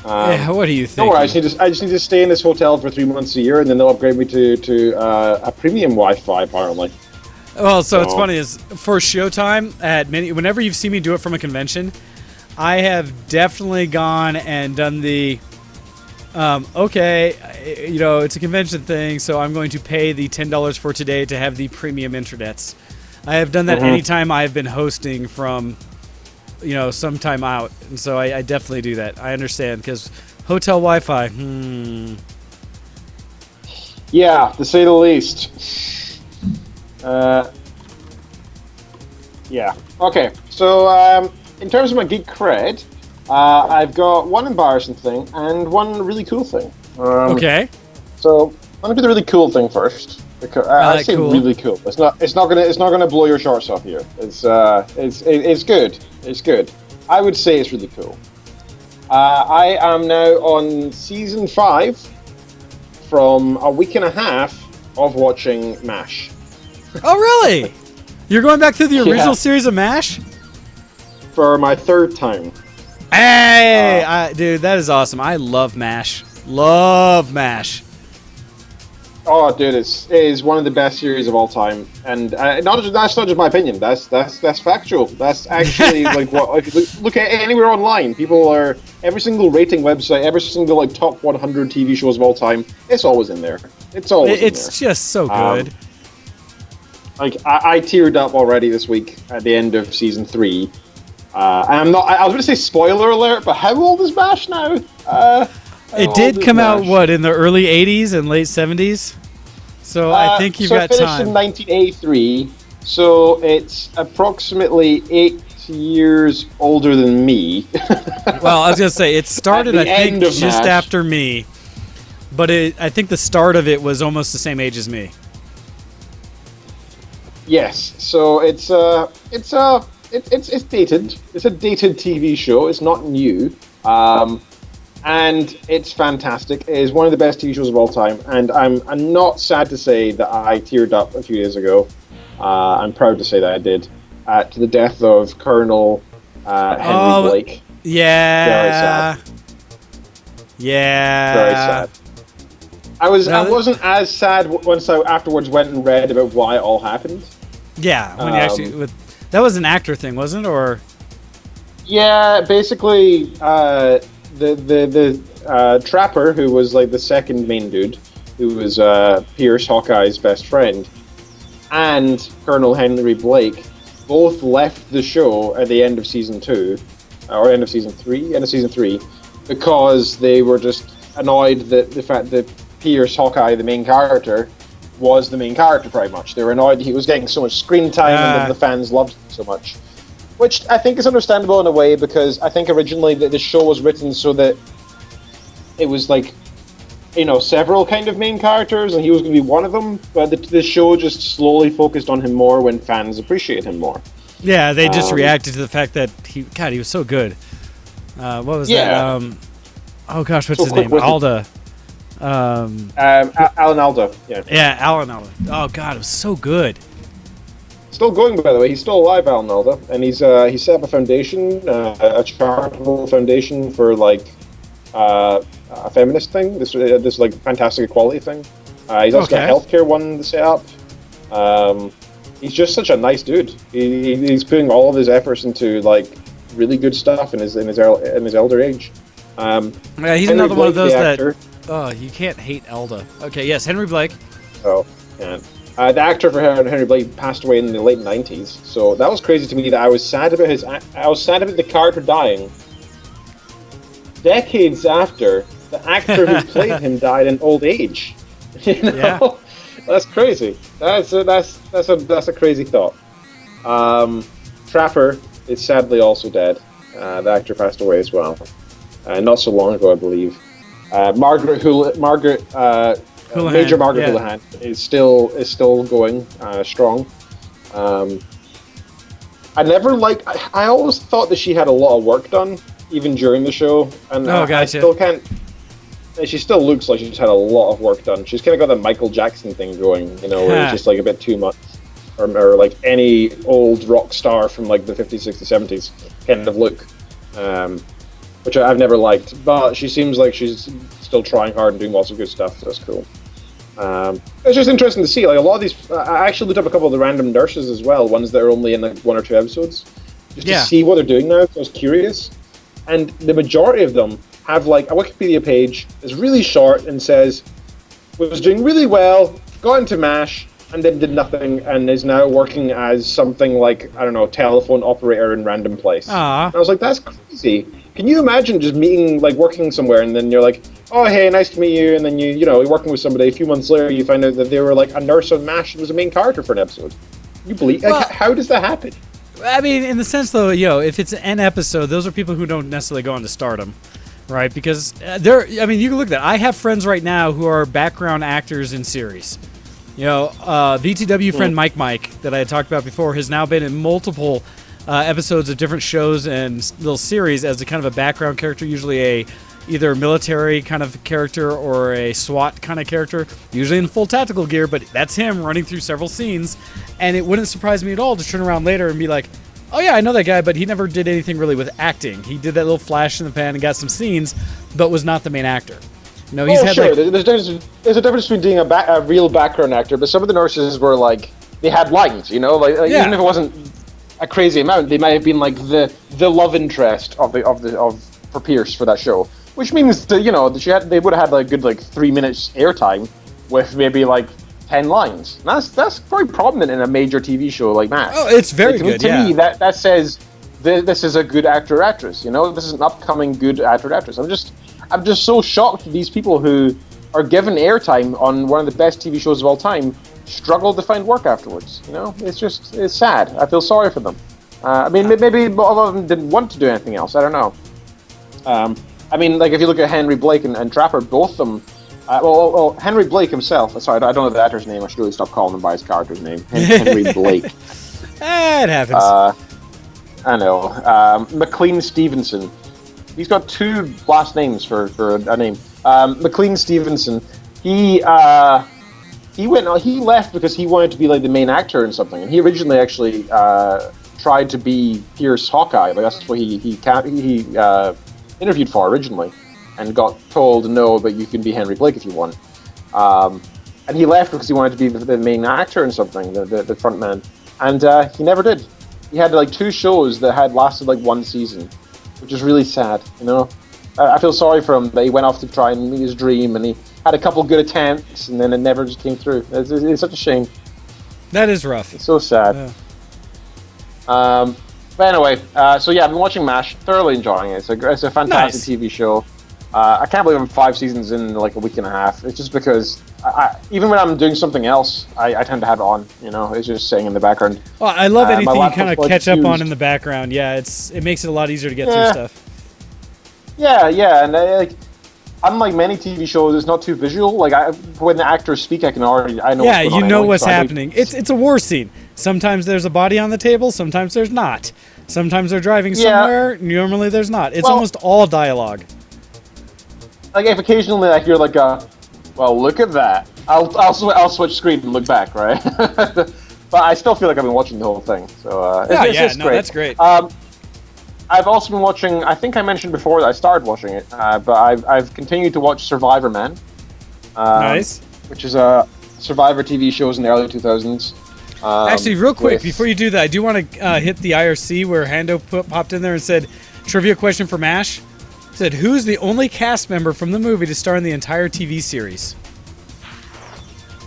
What do you think? No, I just need to stay in this hotel for 3 months a year, and then they'll upgrade me to a premium Wi-Fi apparently. Well, so it's funny is for Showtime whenever you've seen me do it from a convention, I have definitely gone and done the it's a convention thing, so I'm going to pay the $10 for today to have the premium internets. I have done that anytime I've been hosting from some time out, and so I definitely do that. I understand because hotel Wi-Fi. Yeah, to say the least. Yeah. Okay. So, in terms of my geek cred, I've got one embarrassing thing and one really cool thing. Okay. So, let me do the really cool thing first. Because I say cool. Really cool. It's not gonna blow your shorts off here. It's good. It's good. I would say it's really cool. I am now on season 5 from a week and a half of watching MASH. Oh, really? You're going back through the original series of MASH? For my 3rd time. Hey! Dude, that is awesome. I love MASH. Love MASH. Oh, dude, it is one of the best series of all time. And that's not just my opinion. That's factual. That's actually like what. If you look at anywhere online, every single rating website, every single top 100 TV shows of all time, it's always in there. It's always in there. It's just so good. I teared up already this week at the end of season 3. I was going to say spoiler alert, but how old is MASH now? It did come out, in the early 80s and late 70s? So I think you've got time. So it finished in 1983, so it's approximately 8 years older than me. Well, I was going to say, it started, I think, just after me. But I think the start of it was almost the same age as me. Yes, so it's dated. It's a dated TV show. It's not new. And it's fantastic. It is one of the best TV shows of all time. And I'm not sad to say that I teared up a few days ago. I'm proud to say that I did. To the death of Colonel Henry Blake. Yeah. Very sad. Yeah. Very sad. I wasn't as sad once I afterwards went and read about why it all happened. Yeah, when you actually... that was an actor thing, wasn't it? Or... Yeah, basically... The Trapper, who was like the second main dude, who was Pierce Hawkeye's best friend, and Colonel Henry Blake both left the show at the end of season 2, or end of season 3, because they were just annoyed that the fact that Pierce Hawkeye, the main character, was the main character pretty much. They were annoyed that he was getting so much screen time and that the fans loved him so much. Which I think is understandable in a way, because I think originally the show was written so that it was several kind of main characters, and he was going to be one of them. But the show just slowly focused on him more when fans appreciate him more. Yeah, they just reacted to the fact that he was so good. What was that? Oh gosh, what's his name? Alda. Alan Alda. Yeah, Alan Alda. Oh god, it was so good. Still going, by the way. He's still alive, Alan Alda, and he set up a foundation, a charitable foundation for a feminist thing. This fantastic equality thing. He's also got a healthcare one to set up. He's just such a nice dude. He's putting all of his efforts into like really good stuff in his elder age. Yeah, he's Henry another one of Blake, those the that. actor. Oh, you can't hate Elda. Okay, yes, Henry Blake. Oh, yeah. The actor for Henry Blake passed away in the late 90s, so that was crazy to me. That I was sad about the character dying. Decades after the actor who played him died in old age. You know? Yeah. That's crazy. That's a crazy thought. Trapper is sadly also dead. The actor passed away as well, not so long ago, I believe. Major Margaret Houlihan is still going strong. I always thought that she had a lot of work done, even during the show, and I still can't. She still looks like she's had a lot of work done. She's kind of got the Michael Jackson thing going, where it's just like a bit too much, or like any old rock star from like the 50s, 60s, 70s kind of look, which I've never liked. But she seems like she's still trying hard and doing lots of good stuff. So that's cool. It's just interesting to see. Like a lot of these, I actually looked up a couple of the random nurses as well, ones that are only in like 1 or 2 episodes, just to see what they're doing now. So I was curious, and the majority of them have like a Wikipedia page that's really short and says was doing really well, got into MASH, and then did nothing, and is now working as something like, I don't know, telephone operator in random place. And I was like, that's crazy. Can you imagine just meeting, like working somewhere, and then you're like, oh hey, nice to meet you, and then you're working with somebody. A few months later, you find out that they were like a nurse on MASH and was a main character for an episode. You believe? Like, how does that happen? I mean, in the sense though, if it's an episode, those are people who don't necessarily go on to stardom. Right, because you can look at that. I have friends right now who are background actors in series. VTW friend Mike that I had talked about before has now been in multiple episodes of different shows and little series as a kind of a background character, usually either a military kind of character or a SWAT kind of character, usually in full tactical gear, but that's him running through several scenes. And it wouldn't surprise me at all to turn around later and be like, oh yeah, I know that guy, but he never did anything really with acting. He did that little flash in the pan and got some scenes, but was not the main actor. He's had sure. There's a difference between being a real background actor, but some of the nurses were like, they had lines, even if it wasn't a crazy amount, they might have been like the love interest for Pierce for that show, which means that they would have had like good like 3 minutes airtime with maybe like 10 lines. And that's very prominent in a major TV show like MASH. Oh, it's very good. To me, that says this is a good actor or actress. This is an upcoming good actor or actress. I'm just so shocked that these people who are given airtime on one of the best TV shows of all time struggle to find work afterwards. It's sad. I feel sorry for them. Maybe a lot of them didn't want to do anything else. I don't know. Like if you look at Henry Blake and Trapper, both of them. Henry Blake himself. Sorry, I don't know the actor's name. I should really stop calling him by his character's name. Henry Blake. It happens. I know. McLean Stevenson. He's got 2 last names for a name. McLean Stevenson. He left because he wanted to be like the main actor in something, and he originally actually tried to be Pierce Hawkeye. Like that's what he interviewed for originally. And got told, no, but you can be Henry Blake if you want. And he left because he wanted to be the main actor in something, the front man. And he never did. He had like 2 shows that had lasted like 1 season, which is really sad, I feel sorry for him that he went off to try and meet his dream, and he had a couple good attempts, and then it never just came through. It's such a shame. That is rough. It's so sad. Yeah. But anyway, I've been watching MASH, thoroughly enjoying it. It's a fantastic TV show. I can't believe I'm 5 seasons in like a week and a half. It's just because even when I'm doing something else, I tend to have it on. It's just sitting in the background. Well, I love anything you kind of catch up on in the background. Yeah, it makes it a lot easier to get through stuff. Yeah, and unlike many TV shows, it's not too visual. Like when the actors speak, I know. Yeah, you know what's happening. It's a war scene. Sometimes there's a body on the table. Sometimes there's not. Sometimes they're driving somewhere. Normally there's not. It's almost all dialogue. Like if occasionally I hear like well, look at that. I'll switch screen and look back, right? But I still feel like I've been watching the whole thing. So it's great. That's great. I've also been watching. I think I mentioned before that I started watching it, but I've continued to watch Survivor Man. Nice. Which is a Survivor TV shows in the early 2000s. Actually, real quick, with- before you do that, I do want to hit the IRC where Hando popped in there and said, trivia question for MASH. Said, who's the only cast member from the movie to star in the entire TV series?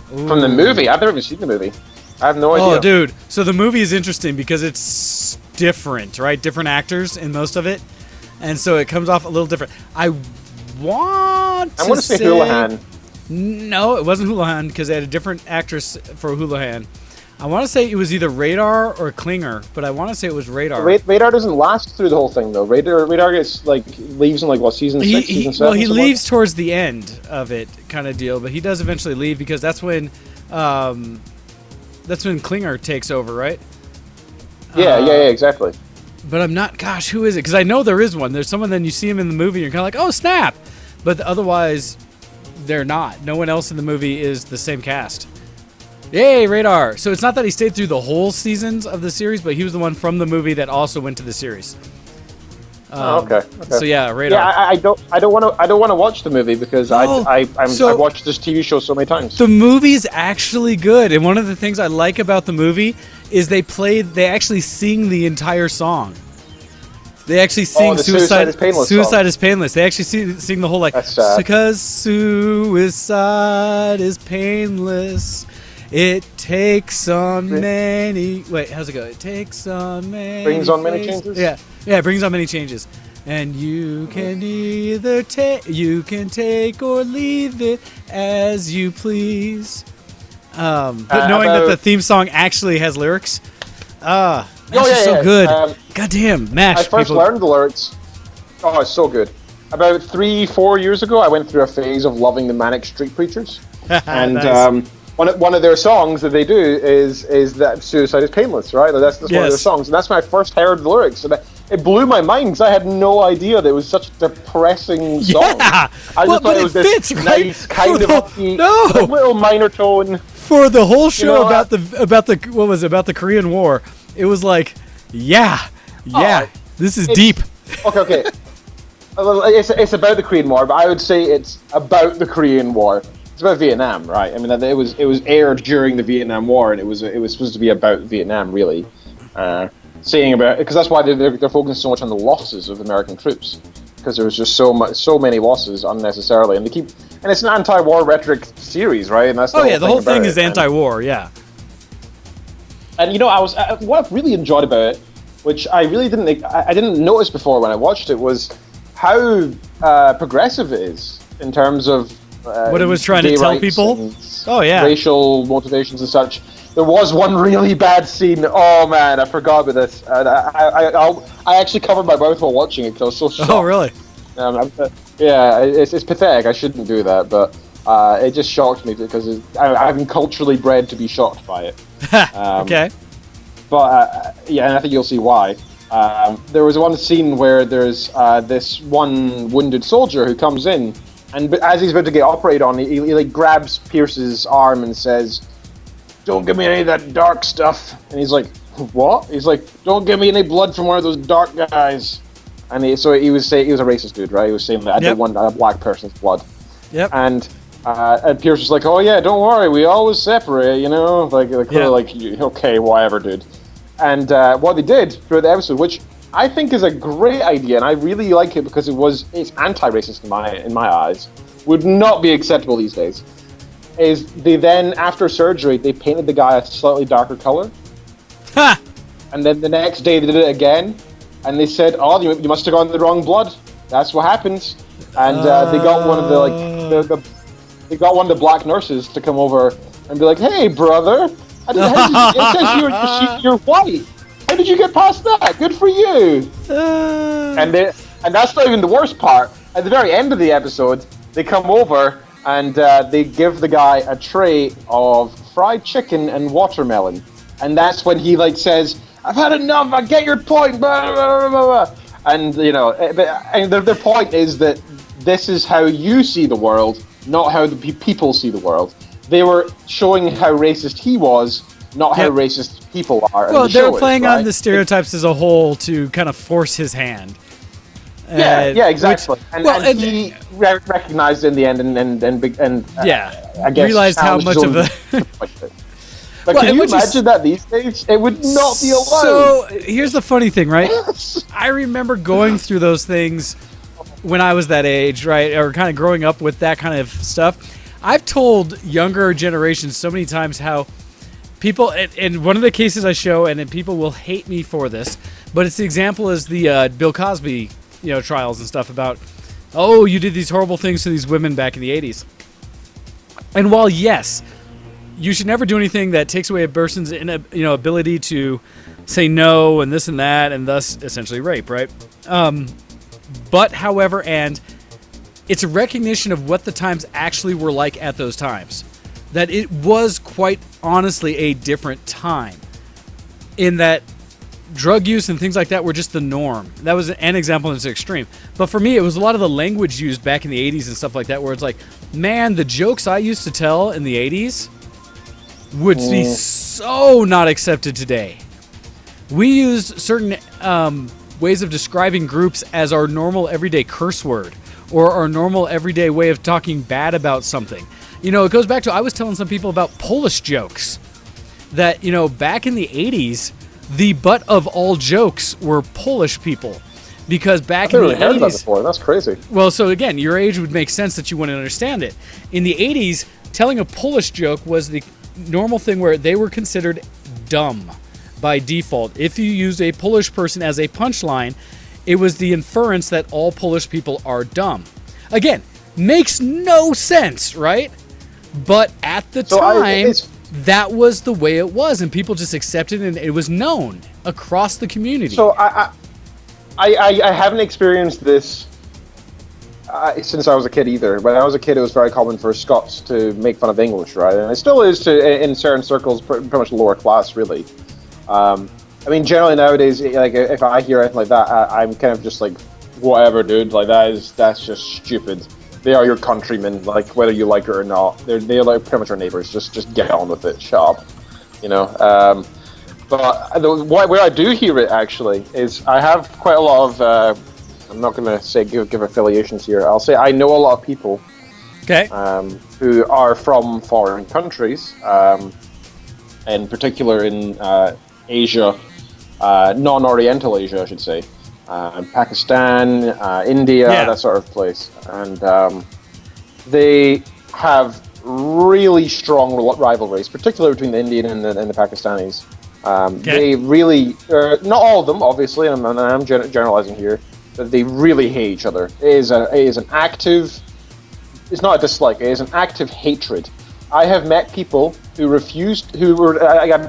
From the movie? I've never even seen the movie. I have no idea. Oh, dude. So the movie is interesting because it's different, right? Different actors in most of it. And so it comes off a little different. I want to say Houlihan. No, it wasn't Houlihan because they had a different actress for Houlihan. I want to say it was either Radar or Klinger, but I want to say it was Radar. Radar doesn't last through the whole thing, though. Radar gets, leaves in, season 6, season 7? Well, he leaves towards the end of it kind of deal, but he does eventually leave because that's when Klinger takes over, right? Yeah, exactly. But I'm not, gosh, who is it? Because I know there is one. There's someone, then you see him in the movie, and you're kind of like, oh, snap! But otherwise, they're not. No one else in the movie is the same cast. Yay, Radar! So it's not that he stayed through the whole seasons of the series, but he was the one from the movie that also went to the series. Okay. So yeah, Radar. Yeah, I don't want to watch the movie because I've watched this TV show so many times. The movie's actually good, and one of the things I like about the movie is they actually sing the entire song. They actually sing Suicide is Painless. Suicide is Painless. They actually sing the whole That's sad. because suicide is painless. It takes on many. Wait, how's it go? It takes on many. Brings on many changes. Yeah, it brings on many changes. And you can either take or leave it as you please. But knowing that the theme song actually has lyrics, MASH is so good. Goddamn, MASH. I first learned the lyrics. Oh, it's so good. About 3-4 years ago, I went through a phase of loving the Manic Street Preachers, and Nice. One of their songs that they do is that Suicide is Painless, right? That's one of their songs, and that's when I first heard the lyrics, and it blew my mind because I had no idea that it was such a depressing song. Yeah, I just thought it was this nice kind of upbeat, little minor tone. For the whole show about the Korean War, it was like, this is deep. Okay. It's about the Korean War, but I would say it's about the Korean War. It's about Vietnam, right? I mean, it was aired during the Vietnam War, and it was supposed to be about Vietnam, really. Saying about, because that's why they're focusing so much on the losses of American troops, because there was just so many losses unnecessarily, and it's an anti-war rhetoric series, right? And that's the whole thing is anti-war, yeah. And what I've really enjoyed about it, which I really didn't notice before when I watched it, was how progressive it is in terms of what it was trying to tell people. Racial motivations and such. There was one really bad scene. Oh man, I forgot about this. I actually covered my mouth while watching it because I was so shocked. Oh really? It's pathetic. I shouldn't do that, but it just shocked me because I've been culturally bred to be shocked by it. Okay. But and I think you'll see why. There was one scene where there's this one wounded soldier who comes in, and as he's about to get operated on, he grabs Pierce's arm and says, "Don't give me any of that dark stuff." And he's like, "What?" He's like, "Don't give me any blood from one of those dark guys." And he was saying he was a racist dude, right? He was saying that I don't want a black person's blood. Yep. And Pierce was like, "Oh yeah, don't worry, we always separate, okay, whatever, dude." And what they did throughout the episode, which I think is a great idea, and I really like it because it's anti-racist in my eyes, would not be acceptable these days, is they then, after surgery, they painted the guy a slightly darker color. Ha! And then the next day they did it again, and they said, "Oh, you must have gone the wrong blood. That's what happens." And they got one of they got one of the black nurses to come over and be like, "Hey, brother, it says you're white. How did you get past that? Good for you." And that's not even the worst part. At the very end of the episode, they come over and they give the guy a tray of fried chicken and watermelon, and that's when he says, "I've had enough. I get your point." Blah, blah, blah, blah. And their point is that this is how you see the world, not how the people see the world. They were showing how racist he was, not how racist people are. Well, they were playing on the stereotypes as a whole to kind of force his hand. Yeah, exactly. And he recognized in the end and again, realized how much of a Like, Well, can and you what you imagine that these days? It would not be allowed. So here's the funny thing, right? I remember going through those things when I was that age, right? Or kind of growing up with that kind of stuff. I've told younger generations so many times how people, and one of the cases I show, and then people will hate me for this, but it's the example is the Bill Cosby, trials and stuff about, oh, you did these horrible things to these women back in the 80s. And while, yes, you should never do anything that takes away a person's ability to say no and this and that, and thus essentially rape, right? But, however, and it's a recognition of what the times actually were like at those times. That it was quite honestly a different time in that drug use and things like that were just the norm. That was an example in its extreme. But for me, it was a lot of the language used back in the 80s and stuff like that where it's like, man, the jokes I used to tell in the 80s would be so not accepted today. We used certain ways of describing groups as our normal everyday curse word or our normal everyday way of talking bad about something. It goes back to, I was telling some people about Polish jokes that, back in the 80s, the butt of all jokes were Polish people. Because back in the 80s... I've never heard that before. That's crazy. Well, so again, your age would make sense that you wouldn't understand it. In the 80s, telling a Polish joke was the normal thing where they were considered dumb by default. If you used a Polish person as a punchline, it was the inference that all Polish people are dumb. Again, makes no sense, right? But at the time, that was the way it was, and people just accepted it, and it was known across the community. So I haven't experienced this since I was a kid either. When I was a kid, it was very common for Scots to make fun of English, right? And it still is in certain circles, pretty much lower class, really. Generally nowadays, like if I hear anything like that, I'm kind of just like, whatever, dude. Like that's just stupid. They are your countrymen, like whether you like it or not. They're like pretty much our neighbors. Just get on with it, shut up. But where I do hear it actually is I have quite a lot of. I'm not going to say give affiliations here. I'll say I know a lot of people. Okay. Who are from foreign countries, in particular in Asia, non-Oriental Asia, I should say. Pakistan, India, that sort of place. And they have really strong rivalries, particularly between the Indian and the Pakistanis. They really, not all of them, obviously, and I'm generalizing here, but they really hate each other. It is an active, it's not a dislike, it is an active hatred. I have met people who I'd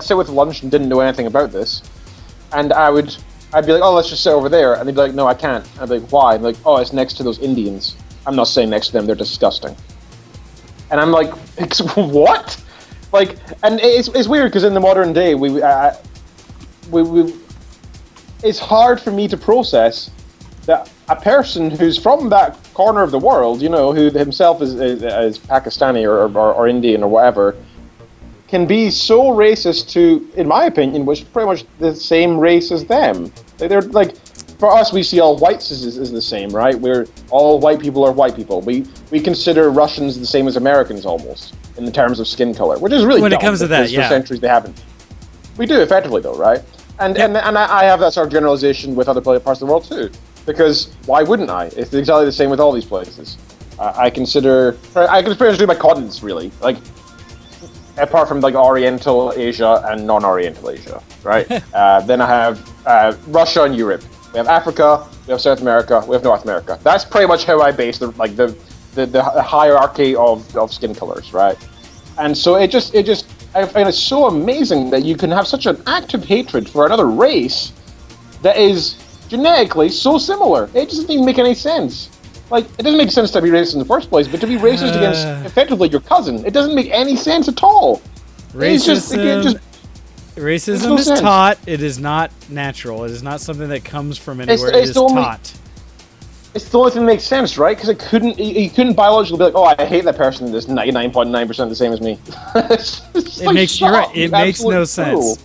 sit with lunch and didn't know anything about this, and I'd be like, oh, let's just sit over there. And they'd be like, no, I can't. And I'd be like, why? And they're like, oh, it's next to those Indians. I'm not saying next to them, they're disgusting. And I'm like, what? Like, and it's weird because in the modern day, it's hard for me to process that a person who's from that corner of the world, who himself is Pakistani or Indian or whatever, can be so racist to, in my opinion, which is pretty much the same race as them. They're like, for us, we see all whites as the same, right? We're all white people are white people. We consider Russians the same as Americans almost in the terms of skin color, which is really when dumb, it comes to that. For centuries they haven't. We do effectively though, right? And I have that sort of generalization with other parts of the world too, because why wouldn't I? It's exactly the same with all these places. I can pretty much do my continents really, like. Apart from like Oriental Asia and non-Oriental Asia, right? Then I have Russia and Europe. We have Africa, we have South America, we have North America. That's pretty much how I base the hierarchy of skin colors, right? And so I find it so amazing that you can have such an active hatred for another race that is genetically so similar. It just doesn't even make any sense. Like, it doesn't make sense to be racist in the first place, but to be racist against, effectively, your cousin, it doesn't make any sense at all. Racism is taught. It is not natural. It is not something that comes from anywhere. It is taught. It's the only thing that makes sense, right? Because you couldn't biologically be like, oh, I hate that person that's 99.9% the same as me. It makes no sense.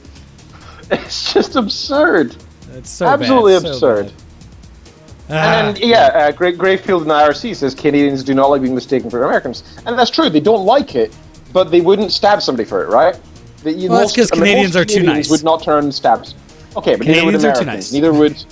It's just absurd. It's so absolutely bad. absurd. So And Grayfield in the IRC says Canadians do not like being mistaken for Americans, and that's true. They don't like it, but they wouldn't stab somebody for it, right? Well, that's because Canadians are too nice. Would not turn stabs. Okay, but Canadians neither would are too Americans. nice. Neither would.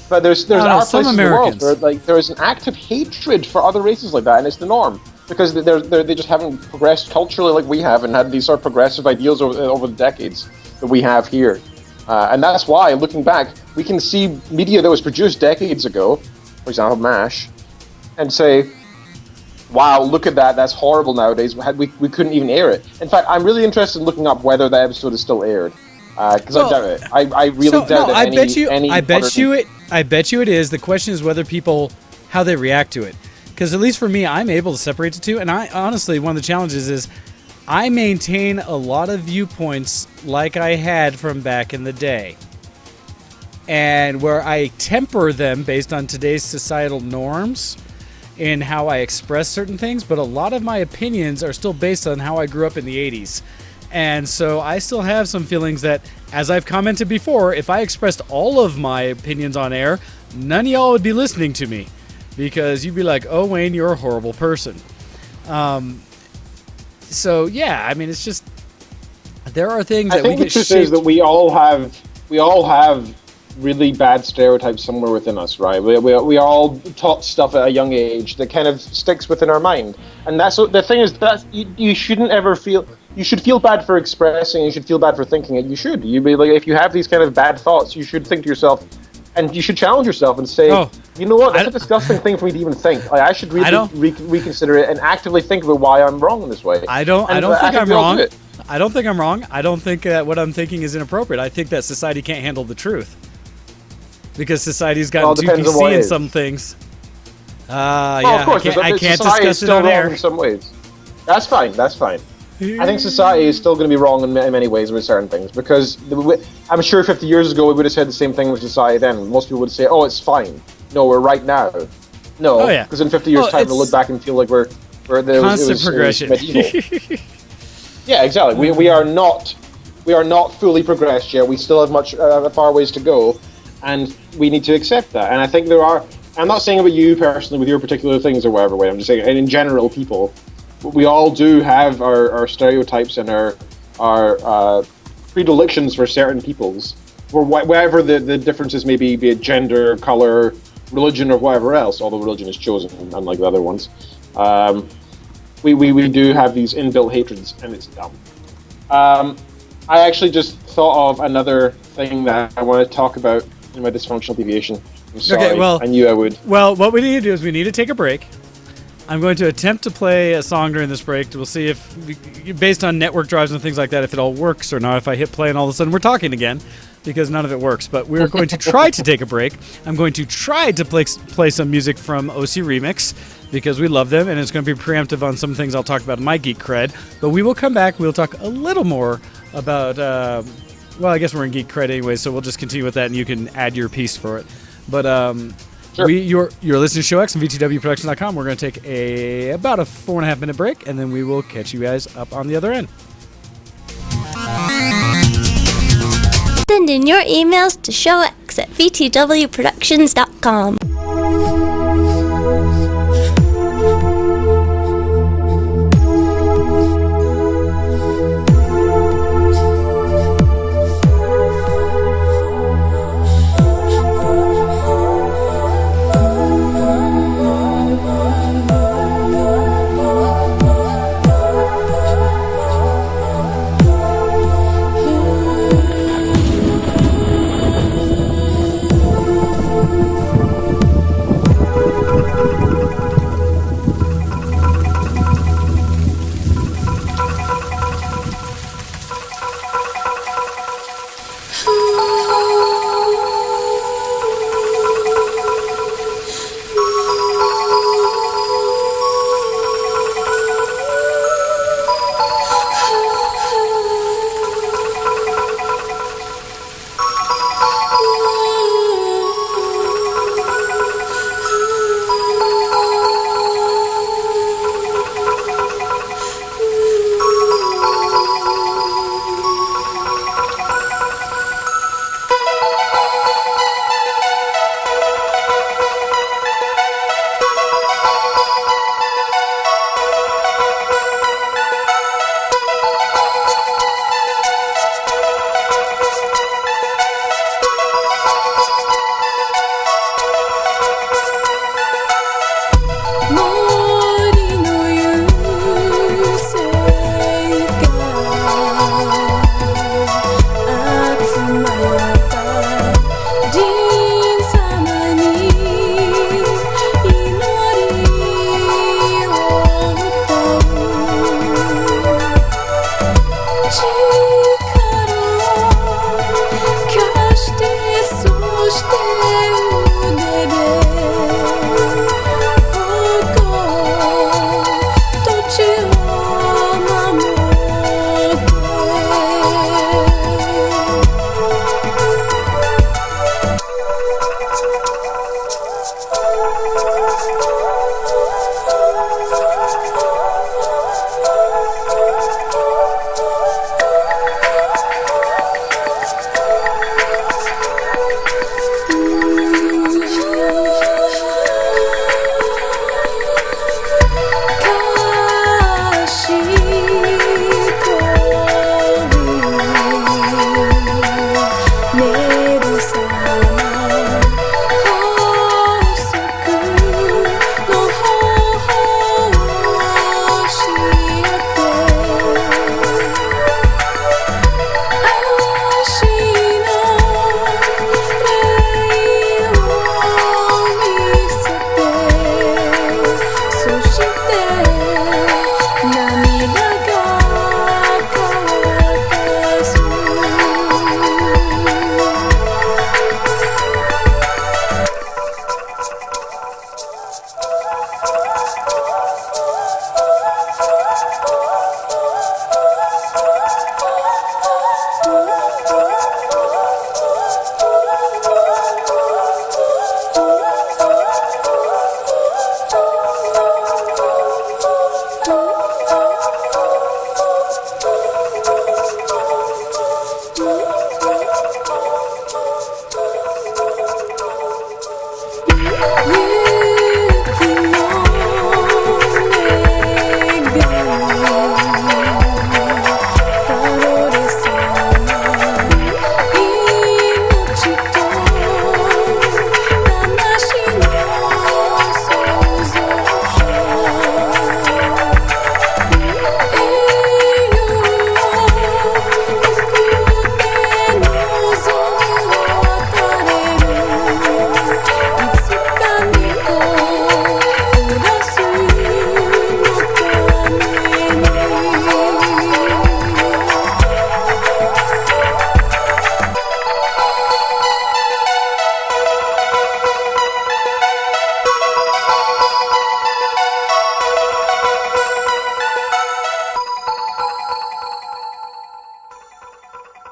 But there's other places in the world where like there is an active hatred for other races like that, and it's the norm because they just haven't progressed culturally like we have and had these sort of progressive ideals over the decades that we have here. And that's why, looking back, we can see media that was produced decades ago, for example, MASH, and say, wow, look at that, that's horrible nowadays. We couldn't even air it. In fact, I'm really interested in looking up whether that episode is still aired. Because I doubt it. I really doubt it. I bet you it is. The question is whether people, how they react to it. Because at least for me, I'm able to separate the two. And I honestly, one of the challenges is I maintain a lot of viewpoints like I had from back in the day. And where I temper them based on today's societal norms in how I express certain things. But a lot of my opinions are still based on how I grew up in the 80s. And so I still have some feelings that, as I've commented before, if I expressed all of my opinions on air, none of y'all would be listening to me. Because you'd be like, oh, Wayne, you're a horrible person. So, yeah, I mean, it's just, there are things that we get shaped. I think the truth is that we all have really bad stereotypes somewhere within us, right? We all taught stuff at a young age that kind of sticks within our mind. And that's the thing is that you shouldn't ever feel... You should feel bad for expressing. You should feel bad for thinking it. You should. You be like, if you have these kind of bad thoughts, you should think to yourself, and you should challenge yourself and say, you know what? That's a disgusting thing for me to even think. Like, I should really reconsider it and actively think about why I'm wrong in this way. I don't think I'm wrong. I don't think I'm wrong. I don't think that what I'm thinking is inappropriate. I think that society can't handle the truth because society's gotten too PC in some things. Of course, I can't discuss it on air. In some ways, that's fine. That's fine. I think society is still going to be wrong in many ways with certain things because I'm sure 50 years ago we would have said the same thing with society then. Most people would say, "Oh, it's fine." No, we're right now. No, because in 50 years' time we'll look back and feel like we're constant progression. Yeah, exactly. We are not fully progressed yet. We still have far ways to go, and we need to accept that. And I think there are. I'm not saying about you personally with your particular things or whatever way. I'm just saying, and in general, people. We all do have our stereotypes and our predilections for certain peoples, for whatever the differences may be it gender, color, religion, or whatever else, although religion is chosen, unlike the other ones. We do have these inbuilt hatreds, and it's dumb. I actually just thought of another thing that I want to talk about in my dysfunctional deviation. I'm sorry, I knew I would. Well, what we need to do is we need to take a break. I'm going to attempt to play a song during this break. We'll see if, based on network drives and things like that, if it all works or not. If I hit play and all of a sudden we're talking again, because none of it works. But we're going to try to take a break. I'm going to try to play some music from OC Remix, because we love them, and it's going to be preemptive on some things I'll talk about in my Geek Cred. But we will come back. We'll talk a little more about, well, I guess we're in Geek Cred anyway, so we'll just continue with that, and you can add your piece for it. But, sure. You're listening to Show X on VTWProduction.com. We're going to take about a 4.5 minute break, and then we will catch you guys up on the other end. Send in your emails to showx@vtwproductions.com.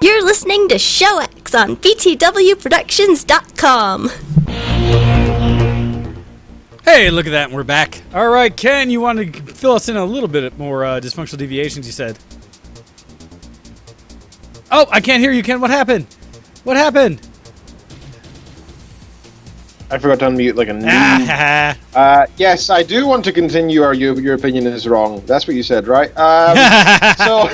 You're listening to Show X on BTWProductions.com. Hey, look at that, we're back. All right, Ken, you want to fill us in a little bit more dysfunctional deviations, you said. Oh, I can't hear you, Ken. What happened? What happened? I forgot to unmute like a noob. Yes, I do want to continue your opinion is wrong. That's what you said, right? So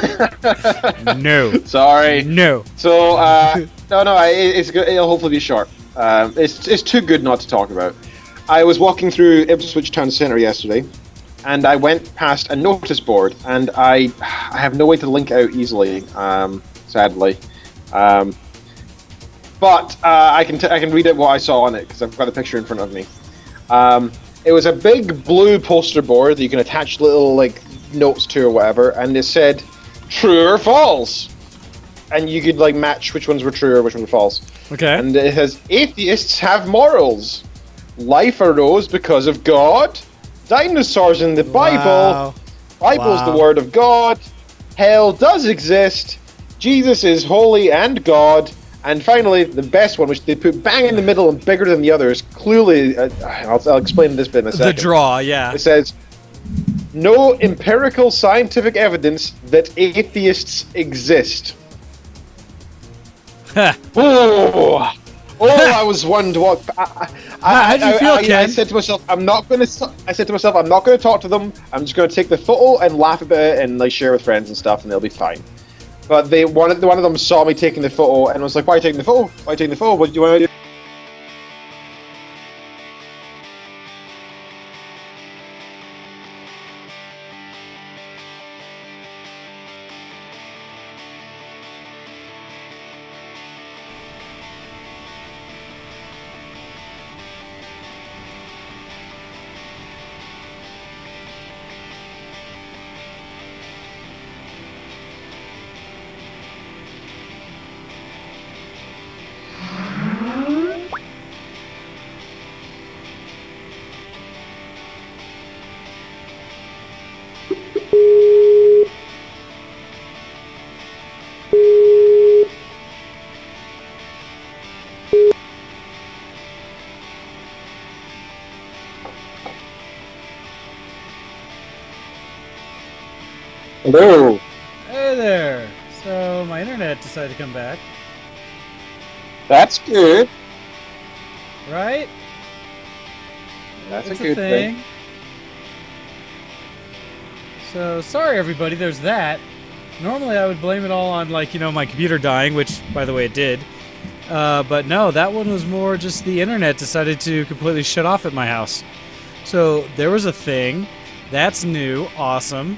No. Sorry. No. So no, it's good. It'll hopefully be short. It's too good not to talk about. I was walking through Ipswich Town Centre yesterday, and I went past a notice board, and I have no way to link out easily, sadly. But I can read out what I saw on it because I've got the picture in front of me. It was a big blue poster board that you can attach little like notes to or whatever, and it said true or false, and you could like match which ones were true or which ones were false. Okay. And it has atheists have morals. Life arose because of God. Dinosaurs in the Bible. Wow. Bible's the word of God. Hell does exist. Jesus is holy and God. And finally, the best one, which they put bang in the middle and bigger than the others, clearly, I'll explain this bit in a second. The draw, yeah. It says, no empirical scientific evidence that atheists exist. Oh, I was one to walk. How did you feel, Ken? I said to myself, I'm not going to talk to them. I'm just going to take the photo and laugh about it and like share with friends and stuff, and they'll be fine. But one of them saw me taking the photo and was like, "Why are you taking the photo? Why are you taking the photo? What do you want to do?" Hello. Hey there. So my internet decided to come back, That's good. right? That's It's a good thing. So sorry, everybody. There's that. Normally, I would blame it all on like my computer dying, which, by the way, it did. But no, that one was more just the internet decided to completely shut off at my house. So there was a thing. That's new. Awesome.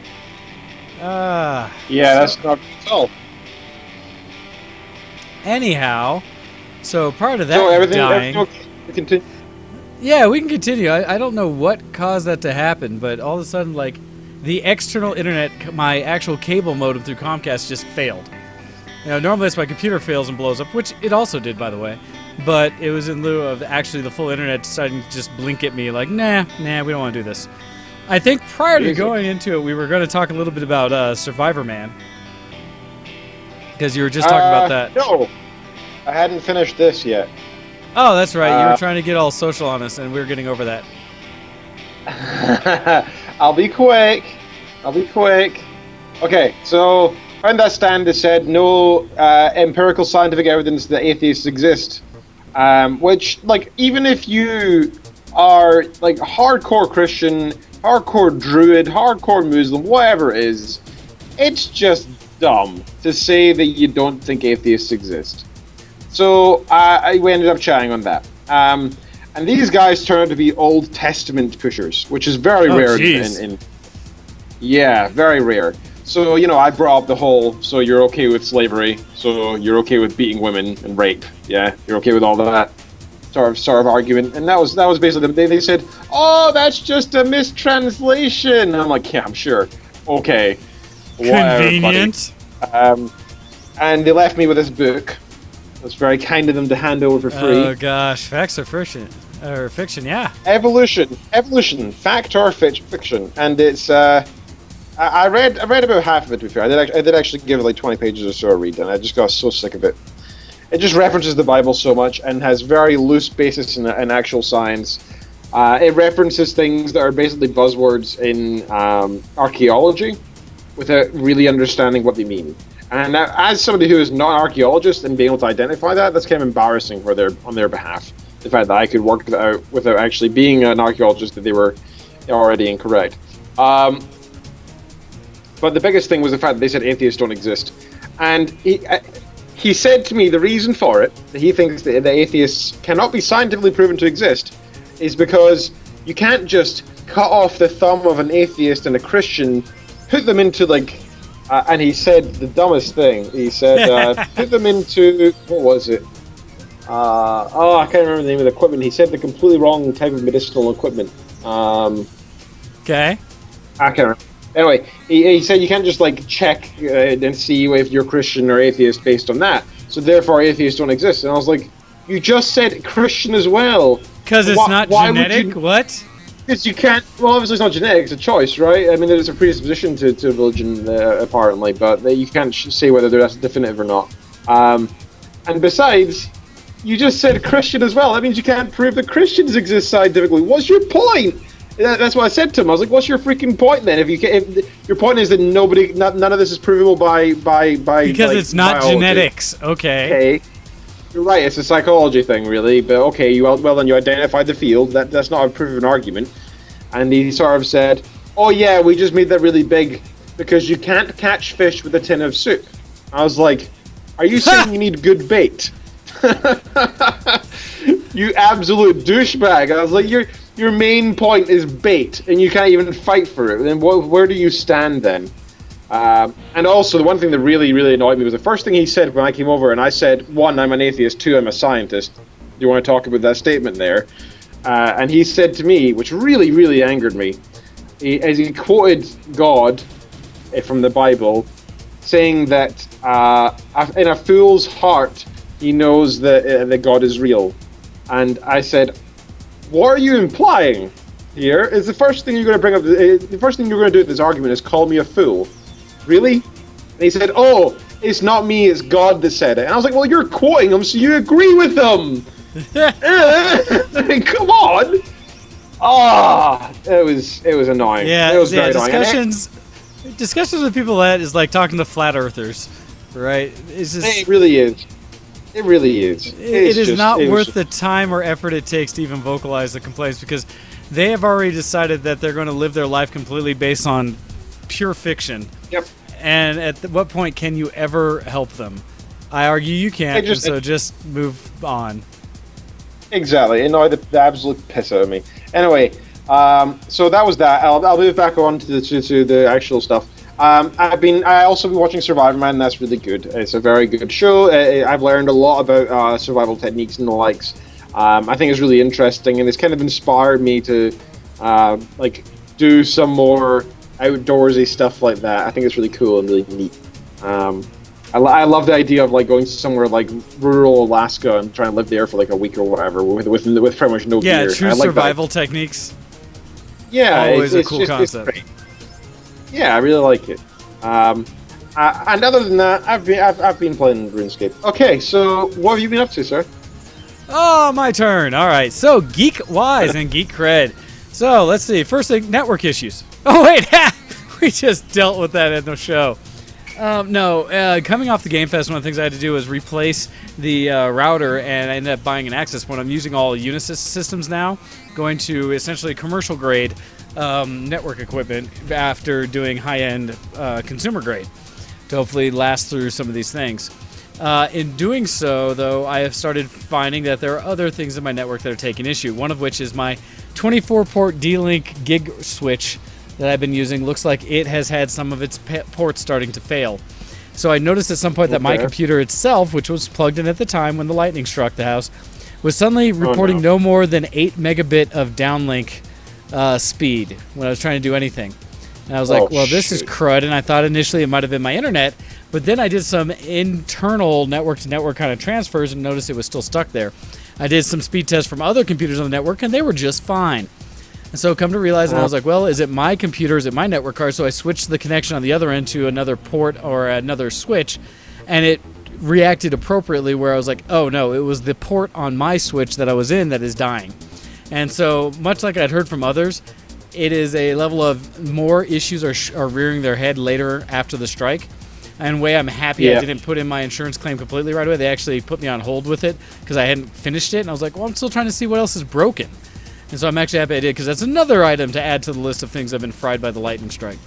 Yeah, that's not good at all. Anyhow, so part of that So everything dying. okay. We continue. Yeah, we can continue. I don't know what caused that to happen, but all of a sudden, like, the external internet, my actual cable modem through Comcast just failed. Normally it's my computer fails and blows up, which it also did, by the way. But it was in lieu of actually the full internet deciding to just blink at me like, nah, we don't want to do this. I think prior to going into it, we were going to talk a little bit about Survivor Man. Because you were just talking about that. No, I hadn't finished this yet. Oh, that's right. You were trying to get all social on us, and we were getting over that. I'll be quick. Okay, so on that stand, they said no empirical scientific evidence that atheists exist. Which, like, even if you are like hardcore Christian, hardcore Druid, hardcore Muslim, whatever it is, it's just dumb to say that you don't think atheists exist. So we ended up chatting on that. And these guys turned out to be Old Testament pushers, which is very rare. Yeah, very rare. So, I brought up the whole, so you're okay with slavery, so you're okay with beating women and rape, yeah? You're okay with all that sort of argument. And that was basically, they said, oh, that's just a mistranslation. And I'm like, yeah, I'm sure. Okay. Whatever, convenient. And they left me with this book. It was very kind of them to hand over for free. Oh gosh, facts or fiction? Yeah. Evolution, fact or fiction, and it's. I read about half of it. To be fair, I did actually give it like 20 pages or so a read, and I just got so sick of it. It just references the Bible so much and has very loose basis in actual science. It references things that are basically buzzwords in archaeology, without really understanding what they mean. And as somebody who is not an archaeologist and being able to identify that's kind of embarrassing on their behalf. The fact that I could work it out without actually being an archaeologist, that they were already incorrect. But the biggest thing was the fact that they said atheists don't exist. And he said to me the reason for it, that he thinks that the atheists cannot be scientifically proven to exist, is because you can't just cut off the thumb of an atheist and a Christian, put them into like... and he said the dumbest thing. He said, put them into... What was it? I can't remember the name of the equipment. He said the completely wrong type of medicinal equipment. Okay. I can't remember. Anyway, he said you can't just like check and see if you're Christian or atheist based on that. So therefore atheists don't exist. And I was like, you just said Christian as well. Because it's not genetic? What? Because you can't... Well, obviously it's not genetic, it's a choice, right? I mean, there's a predisposition to religion, apparently, but you can't say whether that's definitive or not. And besides, you just said Christian as well. That means you can't prove that Christians exist scientifically. What's your point? That's what I said to him. I was like, what's your freaking point then? If your point is that none of this is provable by because like, it's not biology. Genetics. Okay. You're right, it's a psychology thing, really. But okay, well then you identified the field. That's not a proof of an argument. And he sort of said, "Oh yeah, we just made that really big because you can't catch fish with a tin of soup." I was like, "Are you saying you need good bait?" You absolute douchebag! I was like, "Your main point is bait, and you can't even fight for it. Then where do you stand then?" And also, the one thing that really, really annoyed me was the first thing he said when I came over, and I said, 1, I'm an atheist, 2, I'm a scientist. Do you want to talk about that statement there? And he said to me, which really, really angered me, as he quoted God from the Bible, saying that in a fool's heart, he knows that God is real. And I said, what are you implying here? Is the first thing you're going to bring up, the first thing you're going to do with this argument is call me a fool? Really? And he said, oh, it's not me, it's God that said it. And I was like, well, you're quoting him, so you agree with him. Come on. It was annoying. Yeah, it was very annoying. Discussions with people that is like talking to flat earthers, right? It's just, it really is. It really is. It is not worth the time or effort it takes to even vocalize the complaints, because they have already decided that they're going to live their life completely based on pure fiction. Yep. And at what point can you ever help them? I argue you can't, so just move on. Exactly. It annoyed the absolute piss out of me. Anyway, so that was that. I'll move back on to the actual stuff. I also been watching Survivor Man, and that's really good. It's a very good show. I've learned a lot about survival techniques and the likes. I think it's really interesting, and it's kind of inspired me to do some more outdoorsy stuff like that. I think it's really cool and really neat. I love the idea of like going to somewhere like rural Alaska and trying to live there for like a week or whatever with pretty much no gear. Yeah, true survival techniques. Yeah, Always it's a cool just, concept. It's great. Yeah, I really like it. And other than that, I've been playing RuneScape. Okay, so what have you been up to, sir? Oh, my turn. All right. So, Geek Wise and Geek Cred. So, let's see. First thing, network issues. Oh, wait. We just dealt with that in the show. Coming off the Game Fest, one of the things I had to do was replace the router, and I ended up buying an access point. I'm using all Unisys systems now, going to essentially commercial grade network equipment after doing high-end consumer grade to hopefully last through some of these things. In doing so, though, I have started finding that there are other things in my network that are taking issue, one of which is my 24-port D-Link gig switch that I've been using. Looks like it has had some of its ports starting to fail. So I noticed at some point that my computer itself, which was plugged in at the time when the lightning struck the house, was suddenly reporting no more than 8 megabit of downlink speed when I was trying to do anything. And I was like, well, this is crud. And I thought initially it might have been my internet, but then I did some internal network-to-network kind of transfers and noticed it was still stuck there. I did some speed tests from other computers on the network, and they were just fine. And so come to realize, and I was like, well, is it my computer? Is it my network card? So I switched the connection on the other end to another port or another switch, and it reacted appropriately where I was like, oh, no, it was the port on my switch that I was in that is dying. And so much like I'd heard from others, it is a level of more issues are rearing their head later after the strike. And way I'm happy I didn't put in my insurance claim completely right away. They actually put me on hold with it because I hadn't finished it. And I was like, well, I'm still trying to see what else is broken. And so I'm actually happy I did because that's another item to add to the list of things that have been fried by the lightning strike.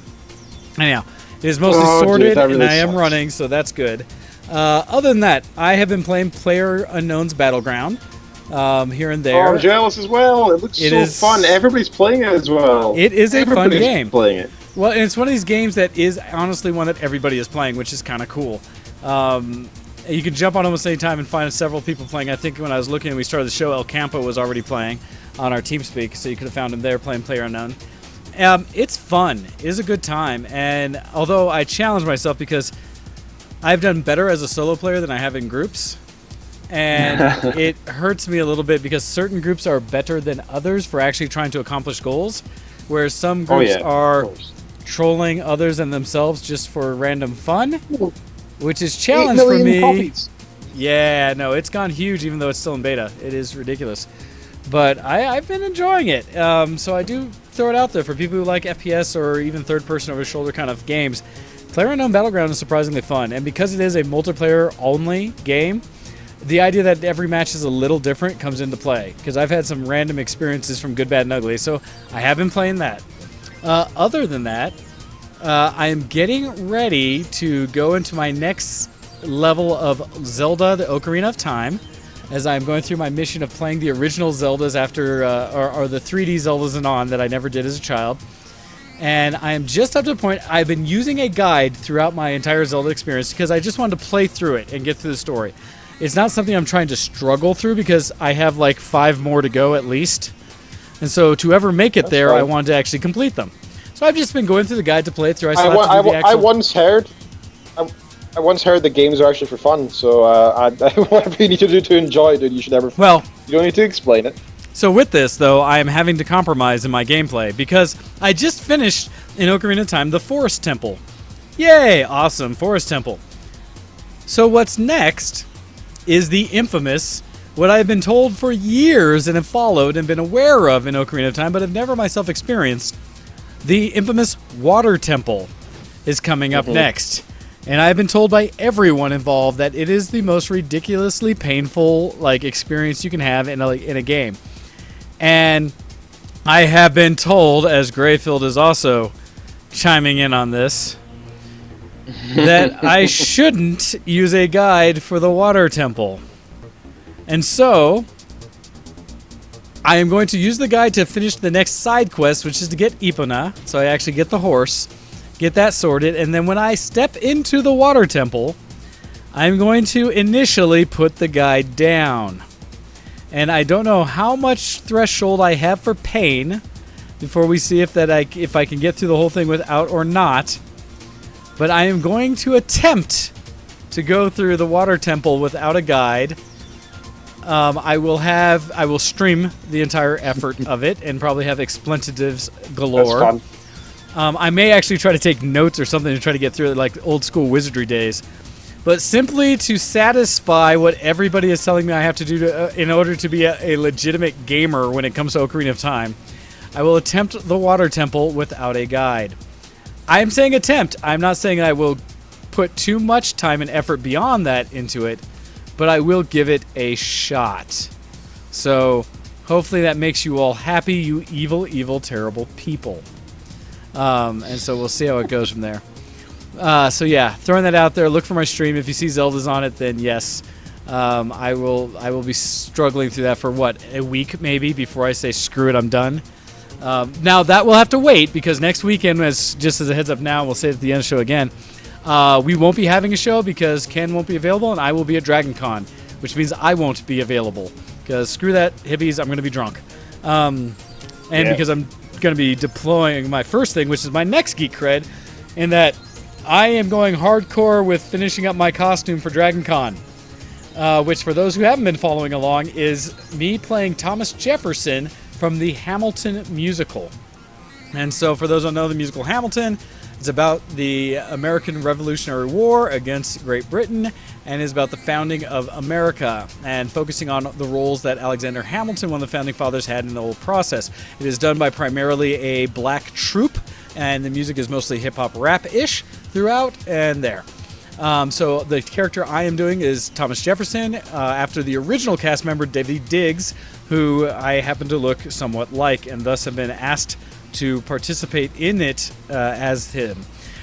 Anyhow, it is mostly sorted, and I am running, so that's good. Other than that, I have been playing PlayerUnknown's Battleground here and there. Oh, I'm jealous as well. It looks so fun. Everybody's playing it as well. It is a fun game. Playing it. Well, and it's one of these games that is honestly one that everybody is playing, which is kind of cool. You can jump on almost any time and find several people playing. I think when I was looking and we started the show, El Campo was already playing on our TeamSpeak, so you could have found him there playing PlayerUnknown. It's fun. It is a good time. And although I challenge myself because I've done better as a solo player than I have in groups, and it hurts me a little bit because certain groups are better than others for actually trying to accomplish goals, whereas some groups are trolling others and themselves just for random fun, which is challenge for me. Copies. Yeah, no, it's gone huge even though it's still in beta. It is ridiculous. But I've been enjoying it. So I do throw it out there for people who like FPS or even third-person over-the-shoulder kind of games. PlayerUnknown Battleground is surprisingly fun. And because it is a multiplayer-only game, the idea that every match is a little different comes into play. Because I've had some random experiences from Good, Bad, and Ugly. So I have been playing that. Other than that, I am getting ready to go into my next level of Zelda, the Ocarina of Time, as I'm going through my mission of playing the original Zeldas after, or the 3D Zeldas and on that I never did as a child. And I am just up to the point, I've been using a guide throughout my entire Zelda experience because I just wanted to play through it and get through the story. It's not something I'm trying to struggle through because I have like 5 more to go at least. And so to ever make it I wanted to actually complete them. So I've just been going through the guide to play it through. I once heard the games are actually for fun, so whatever you need to do to enjoy it, you should never. Well, you don't need to explain it. So with this, though, I am having to compromise in my gameplay because I just finished in Ocarina of Time the Forest Temple. Yay! Awesome, Forest Temple. So what's next is the infamous, what I've been told for years and have followed and been aware of in Ocarina of Time, but have never myself experienced, the infamous Water Temple is coming up next. And I've been told by everyone involved that it is the most ridiculously painful experience you can have in a game. And I have been told, as Greyfield is also chiming in on this, that I shouldn't use a guide for the Water Temple. And so I am going to use the guide to finish the next side quest, which is to get Epona, so I actually get the horse. Get that sorted, and then when I step into the Water Temple, I'm going to initially put the guide down. And I don't know how much threshold I have for pain before we see if I can get through the whole thing without or not. But I am going to attempt to go through the Water Temple without a guide. I will stream the entire effort of it and probably have expletives galore. That's fun. I may actually try to take notes or something to try to get through it like old school wizardry days. But simply to satisfy what everybody is telling me I have to do in order to be a legitimate gamer when it comes to Ocarina of Time, I will attempt the Water Temple without a guide. I'm saying attempt. I'm not saying I will put too much time and effort beyond that into it, but I will give it a shot. So hopefully that makes you all happy, you evil, evil, terrible people. And so we'll see how it goes from there. So yeah, throwing that out there. Look for my stream. If you see Zelda's on it, then yes, I will be struggling through that for a week maybe before I say screw it, I'm done. Now that will have to wait because next weekend, just as a heads up now, we'll say it at the end of the show again. We won't be having a show because Ken won't be available and I will be at Dragon Con, which means I won't be available because screw that hippies, I'm going to be drunk. Because I'm going to be deploying my first thing, which is my next Geek Cred, in that I am going hardcore with finishing up my costume for Dragon Con, which for those who haven't been following along is me playing Thomas Jefferson from the Hamilton musical. And so for those who don't know the musical Hamilton, it's about the American Revolutionary War against Great Britain and is about the founding of America and focusing on the roles that Alexander Hamilton, one of the founding fathers, had in the whole process. It is done by primarily a black troupe, and the music is mostly hip-hop rap-ish throughout and there. So the character I am doing is Thomas Jefferson, after the original cast member David Diggs, who I happen to look somewhat like, and thus have been asked to participate in it as him.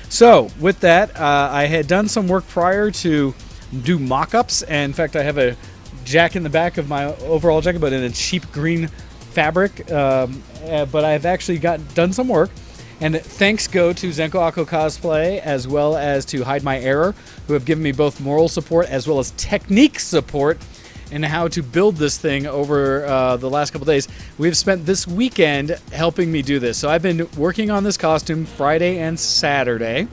So with that, I had done some work prior to do mock-ups, and in fact I have a jack in the back of my overall jacket, but in a cheap green fabric. But I've actually done some work, and thanks go to Zenko Ako Cosplay as well as to Hide My Error, who have given me both moral support as well as technique support in how to build this thing over the last couple days. We've spent this weekend helping me do this. So I've been working on this costume Friday and Saturday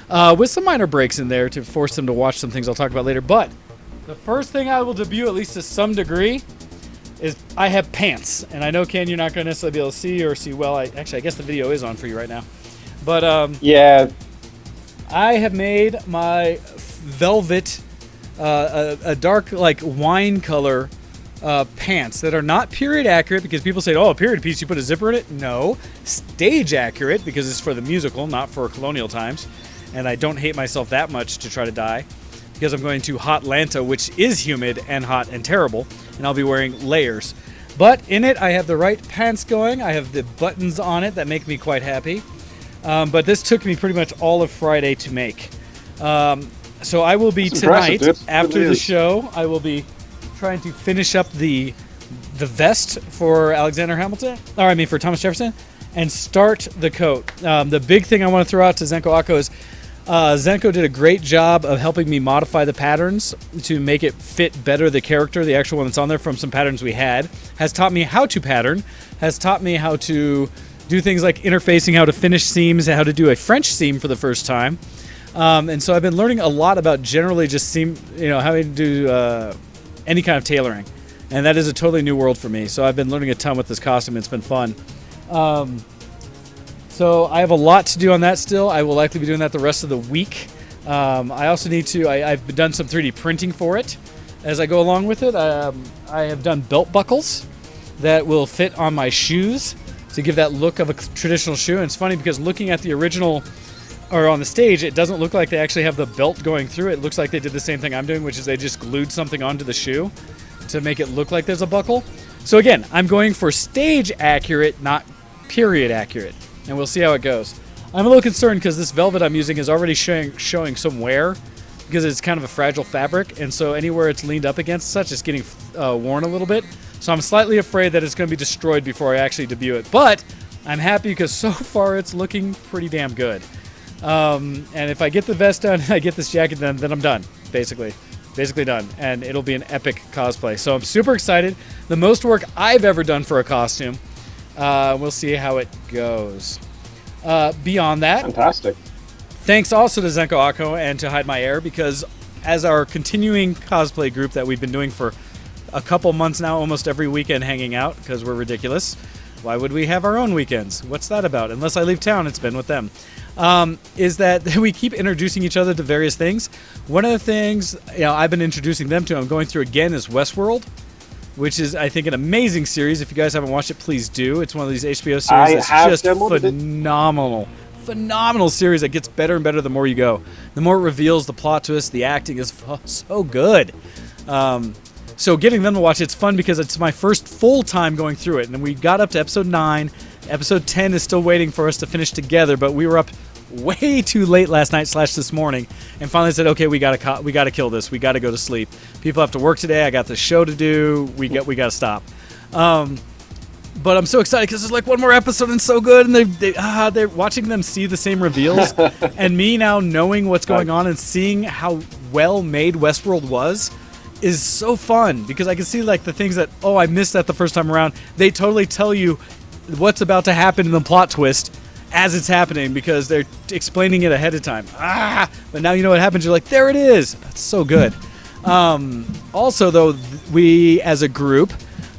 with some minor breaks in there to force them to watch some things I'll talk about later. But the first thing I will debut, at least to some degree, is I have pants. And I know, Ken, you're not going to necessarily be able to see well. I guess the video is on for you right now. But yeah, I have made my velvet, a dark like wine color pants that are not period accurate because people say, oh, a period piece, you put a zipper in it. No, stage accurate because it's for the musical, not for colonial times. And I don't hate myself that much to try to die because I'm going to Hotlanta, which is humid and hot and terrible, and I'll be wearing layers. But in it, I have the right pants going. I have the buttons on it that make me quite happy. But this took me pretty much all of Friday to make. So I will be tonight, after the show, I will be trying to finish up the vest for Alexander Hamilton, for Thomas Jefferson, and start the coat. The big thing I want to throw out to Zenko Ako is Zenko did a great job of helping me modify the patterns to make it fit better the character, the actual one that's on there, from some patterns we had. Has taught me how to pattern, has taught me how to do things like interfacing, how to finish seams, how to do a French seam for the first time. And so I've been learning a lot about generally just how to do any kind of tailoring. And that is a totally new world for me. So I've been learning a ton with this costume. It's been fun. So I have a lot to do on that still. I will likely be doing that the rest of the week. I also need to, I've done some 3D printing for it as I go along with it. I have done belt buckles that will fit on my shoes to give that look of a traditional shoe. And it's funny because looking at the original, or on the stage, it doesn't look like they actually have the belt going through. It looks like they did the same thing I'm doing, which is they just glued something onto the shoe to make it look like there's a buckle. So again, I'm going for stage accurate, not period accurate. And we'll see how it goes. I'm a little concerned because this velvet I'm using is already showing some wear because it's kind of a fragile fabric. And so anywhere it's leaned up against such, it's getting worn a little bit. So I'm slightly afraid that it's going to be destroyed before I actually debut it. But I'm happy because so far it's looking pretty damn good. And if I get the vest done and I get this jacket done, then I'm done, basically done. And it'll be an epic cosplay. So I'm super excited. The most work I've ever done for a costume. We'll see how it goes. Beyond that, fantastic. Thanks also to Zenko Ako and to Hide My Air, because as our continuing cosplay group that we've been doing for a couple months now, almost every weekend hanging out because we're ridiculous. Why would we have our own weekends? What's that about? Unless I leave town, it's been with them. Is that we keep introducing each other to various things. One of the things I've been introducing them to, I'm going through again, is Westworld, which is, I think, an amazing series. If you guys haven't watched it, please do. It's one of these HBO series that's just phenomenal. Phenomenal series that gets better and better the more you go. The more it reveals, the plot twist, the acting is so good. So getting them to watch it's fun because it's my first full time going through it. And we got up to episode 9. Episode 10 is still waiting for us to finish together, but we were up way too late last night / this morning and finally said, okay, we gotta kill this. We gotta go to sleep. People have to work today. I got the show to do. We gotta stop. But I'm so excited because there's like one more episode and so good, and they're watching them see the same reveals, and me now knowing what's going on and seeing how well made Westworld was is so fun because I can see like the things that I missed that the first time around. They totally tell you what's about to happen in the plot twist as it's happening because they're explaining it ahead of time. But now you know what happens. You're like, there it is. That's so good. Also, though, we as a group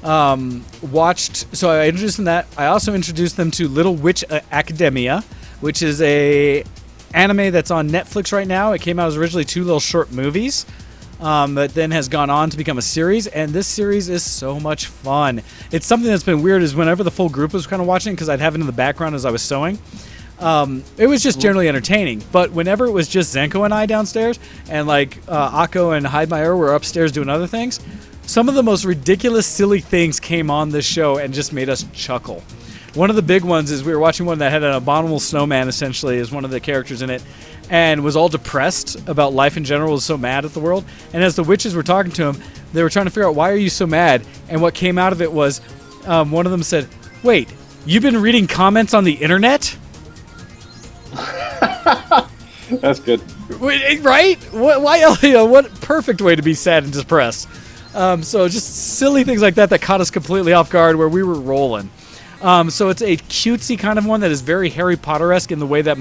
watched. So I introduced them that. I also introduced them to Little Witch Academia, which is a anime that's on Netflix right now. It came out as originally 2 little short movies. But then has gone on to become a series, and this series is so much fun. It's something that's been weird is whenever the full group was kind of watching, because I'd have it in the background as I was sewing, it was just generally entertaining. But whenever it was just Zenko and I downstairs, and like Akko and Heidemeyer were upstairs doing other things, some of the most ridiculous, silly things came on this show and just made us chuckle. One of the big ones is we were watching one that had an abominable snowman, essentially, as one of the characters in it, and was all depressed about life in general, was so mad at the world. And as the witches were talking to him, they were trying to figure out, why are you so mad? And what came out of it was, one of them said, wait, you've been reading comments on the internet? That's good. Wait, right? What perfect way to be sad and depressed. So just silly things like that caught us completely off guard where we were rolling. So it's a cutesy kind of one that is very Harry Potter-esque in the way that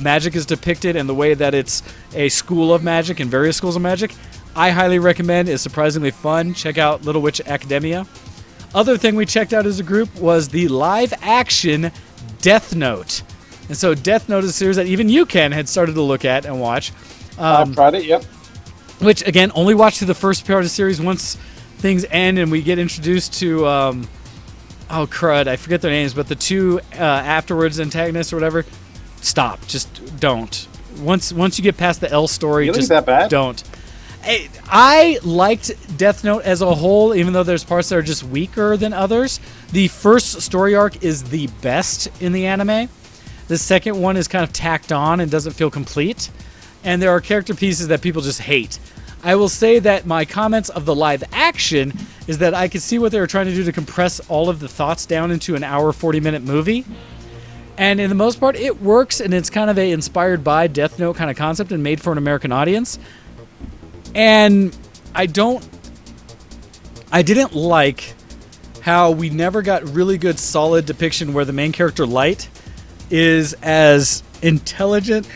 magic is depicted and the way that it's a school of magic and various schools of magic. I highly recommend. It's surprisingly fun. Check out Little Witch Academia. Other thing we checked out as a group was the live-action Death Note. And so Death Note is a series that even you, Ken, had started to look at and watch. I've tried it, yep. Which, again, only watch through the first part of the series. Once things end and we get introduced to... oh, crud, I forget their names, but the 2 afterwards antagonists or whatever, stop. Just don't. Once you get past the L story, really just that bad? Don't. I liked Death Note as a whole, even though there's parts that are just weaker than others. The first story arc is the best in the anime. The second one is kind of tacked on and doesn't feel complete. And there are character pieces that people just hate. I will say that my comments of the live action is that I could see what they were trying to do to compress all of the thoughts down into an hour, 40-minute movie. And in the most part, it works, and it's kind of a inspired by Death Note kind of concept and made for an American audience. And I didn't like how we never got really good, solid depiction where the main character, Light, is as intelligent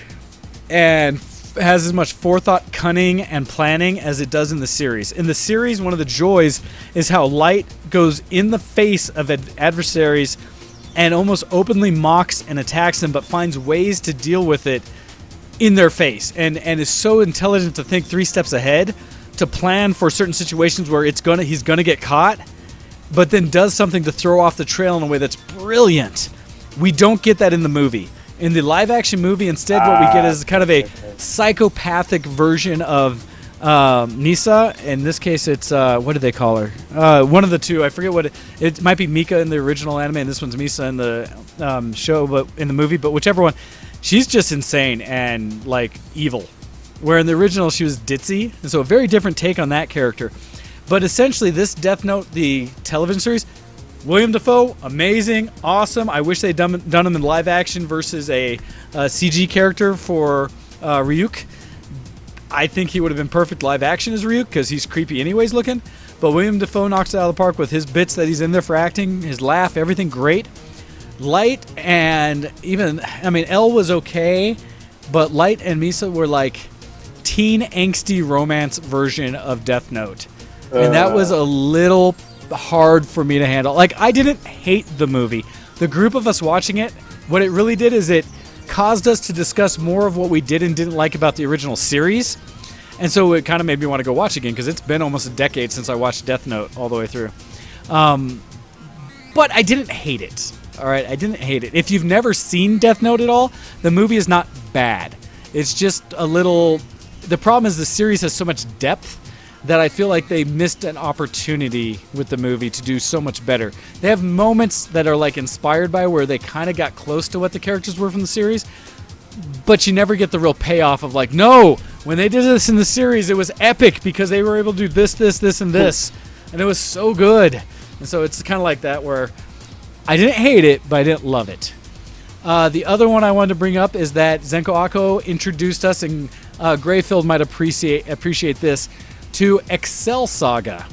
and has as much forethought, cunning, and planning as it does in the series. In the series, one of the joys is how Light goes in the face of adversaries and almost openly mocks and attacks them, but finds ways to deal with it in their face, and is so intelligent to think 3 steps ahead, to plan for certain situations where he's gonna get caught, but then does something to throw off the trail in a way that's brilliant. We don't get that in the movie. In the live-action movie, instead, what we get is kind of a psychopathic version of Nisa. In this case, it's what do they call her? One of the 2. I forget what it might be. Mika in the original anime, and this one's Misa in the show, but in the movie. But whichever one, she's just insane and like evil. Where in the original she was ditzy, and so a very different take on that character. But essentially, this Death Note, the television series, William Dafoe, amazing, awesome. I wish they'd done him in live action versus a CG character for Ryuk. I think he would have been perfect live action as Ryuk because he's creepy anyways looking. But William Dafoe knocks it out of the park with his bits that he's in there for acting, his laugh, everything great. Light and Elle was okay, but Light and Misa were like teen angsty romance version of Death Note. And that was a little hard for me to handle. Like, I didn't hate the movie. The group of us watching it, what it really did is it caused us to discuss more of what we did and didn't like about the original series. And so it kind of made me want to go watch again, because it's been almost a decade since I watched Death Note all the way through. But I didn't hate it. All right, I didn't hate it. If you've never seen Death Note at all, the movie is not bad. It's just a little... The problem is the series has so much depth that I feel like they missed an opportunity with the movie to do so much better. They have moments that are like inspired by where they kind of got close to what the characters were from the series, but you never get the real payoff of like, no, when they did this in the series, it was epic because they were able to do this, this, this, and this, and it was so good. And so it's kind of like that where I didn't hate it, but I didn't love it. The other one I wanted to bring up is that Zenko Ako introduced us, and Grayfield might appreciate this, to Excel Saga,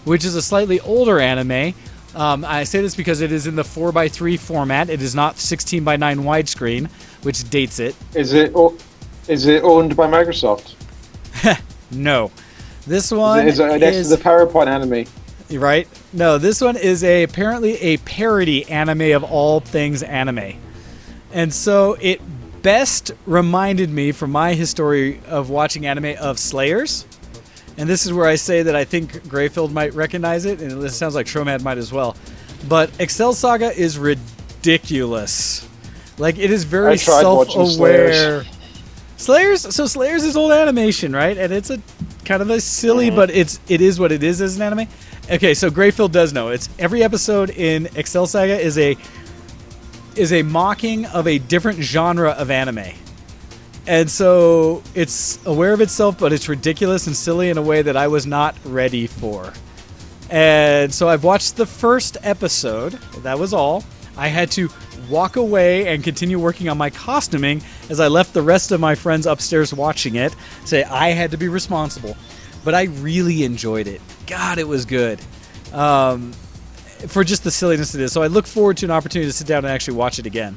which is a slightly older anime. I say this because it is in the 4:3 format. It is not 16:9 widescreen, which dates it. Is it owned by Microsoft? No. This one is next to the PowerPoint anime. Right? No, this one is apparently a parody anime of all things anime. And so it best reminded me, from my history of watching anime, of Slayers. And this is where I say that I think Grayfield might recognize it, and it sounds like Tromad might as well. But Excel Saga is ridiculous. Like, it is very self-aware. Slayers is old animation, right? And it's a kind of a silly, but it is what it is as an anime. Okay, so Grayfield does know. It's every episode in Excel Saga is a mocking of a different genre of anime. And so it's aware of itself, but it's ridiculous and silly in a way that I was not ready for. And so I've watched the first episode. That was all. I had to walk away and continue working on my costuming as I left the rest of my friends upstairs watching it. Say I had to be responsible. But I really enjoyed it. God, it was good. For just the silliness it is. So I look forward to an opportunity to sit down and actually watch it again.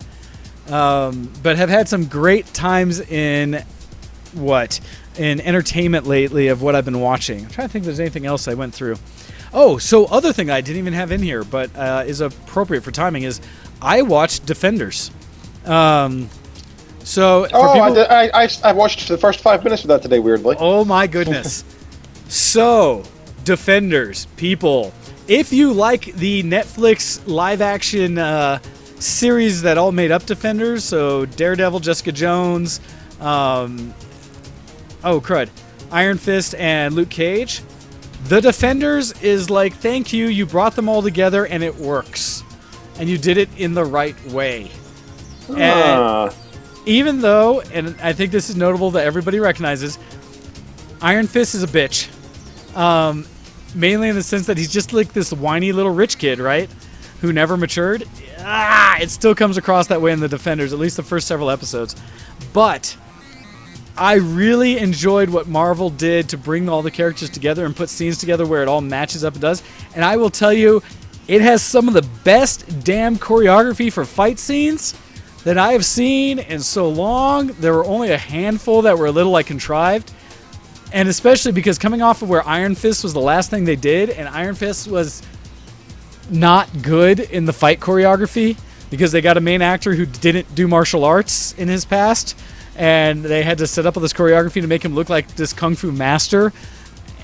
But have had some great times in entertainment lately of what I've been watching. I'm trying to think if there's anything else I went through. Oh, so other thing I didn't even have in here, but is appropriate for timing, is I watched Defenders. I watched the first 5 minutes of that today, weirdly. Oh my goodness. So, Defenders, people, if you like the Netflix live-action series that all made up Defenders, so Daredevil, Jessica Jones, Iron Fist, and Luke Cage, The Defenders is like, thank you, you brought them all together and it works. And you did it in the right way. And even though, and I think this is notable that everybody recognizes, Iron Fist is a bitch. Mainly in the sense that he's just like this whiny little rich kid, right? Who never matured. It still comes across that way in The Defenders, at least the first several episodes. But I really enjoyed what Marvel did to bring all the characters together and put scenes together where it all matches up and does. And I will tell you, it has some of the best damn choreography for fight scenes that I have seen in so long. There were only a handful that were a little like contrived. And especially because coming off of where Iron Fist was the last thing they did, and Iron Fist was not good in the fight choreography because they got a main actor who didn't do martial arts in his past, and they had to set up all this choreography to make him look like this kung fu master.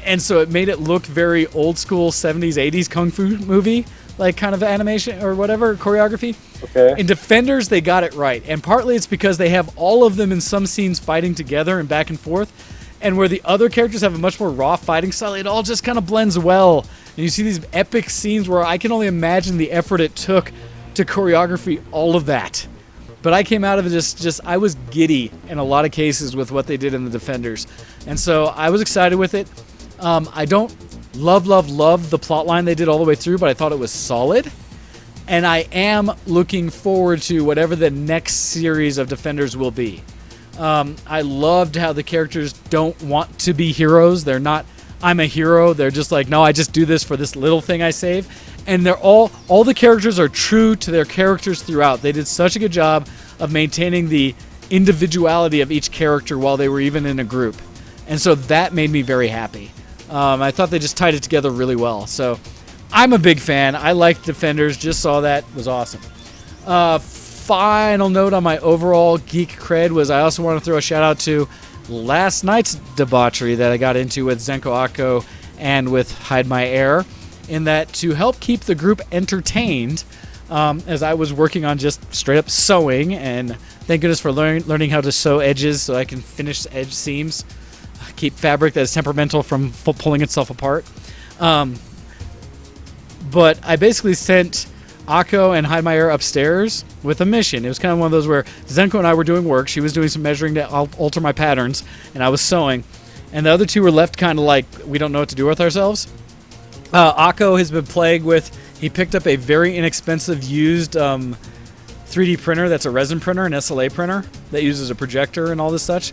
And so it made it look very old school 70s, 80s kung fu movie, like kind of animation or whatever, choreography. Okay. In Defenders, they got it right. And partly it's because they have all of them in some scenes fighting together and back and forth. And where the other characters have a much more raw fighting style, it all just kind of blends well. And you see these epic scenes where I can only imagine the effort it took to choreography all of that. But I came out of it just I was giddy in a lot of cases with what they did in The Defenders. And so I was excited with it. I don't love the plot line they did all the way through, but I thought it was solid. And I am looking forward to whatever the next series of Defenders will be. I loved how the characters don't want to be heroes. They're not, I'm a hero. They're just like, no, I just do this for this little thing I save. And they're all the characters are true to their characters throughout. They did such a good job of maintaining the individuality of each character while they were even in a group. And so that made me very happy. I thought they just tied it together really well. So I'm a big fan. I like Defenders. Just saw that. It was awesome. Final note on my overall geek cred was I also want to throw a shout out to last night's debauchery that I got into with Zenko Akko and with Hide My Air, in that to help keep the group entertained, as I was working on just straight up sewing, and thank goodness for learning how to sew edges so I can finish edge seams, keep fabric that is temperamental from pulling itself apart. But I basically sent Akko and Hide My Air upstairs with a mission. It was kind of one of those where Zenko and I were doing work. She was doing some measuring to alter my patterns, and I was sewing. And the other two were left kind of like, we don't know what to do with ourselves. Akko has been playing with, he picked up a very inexpensive used 3D printer that's a resin printer, an SLA printer, that uses a projector and all this such.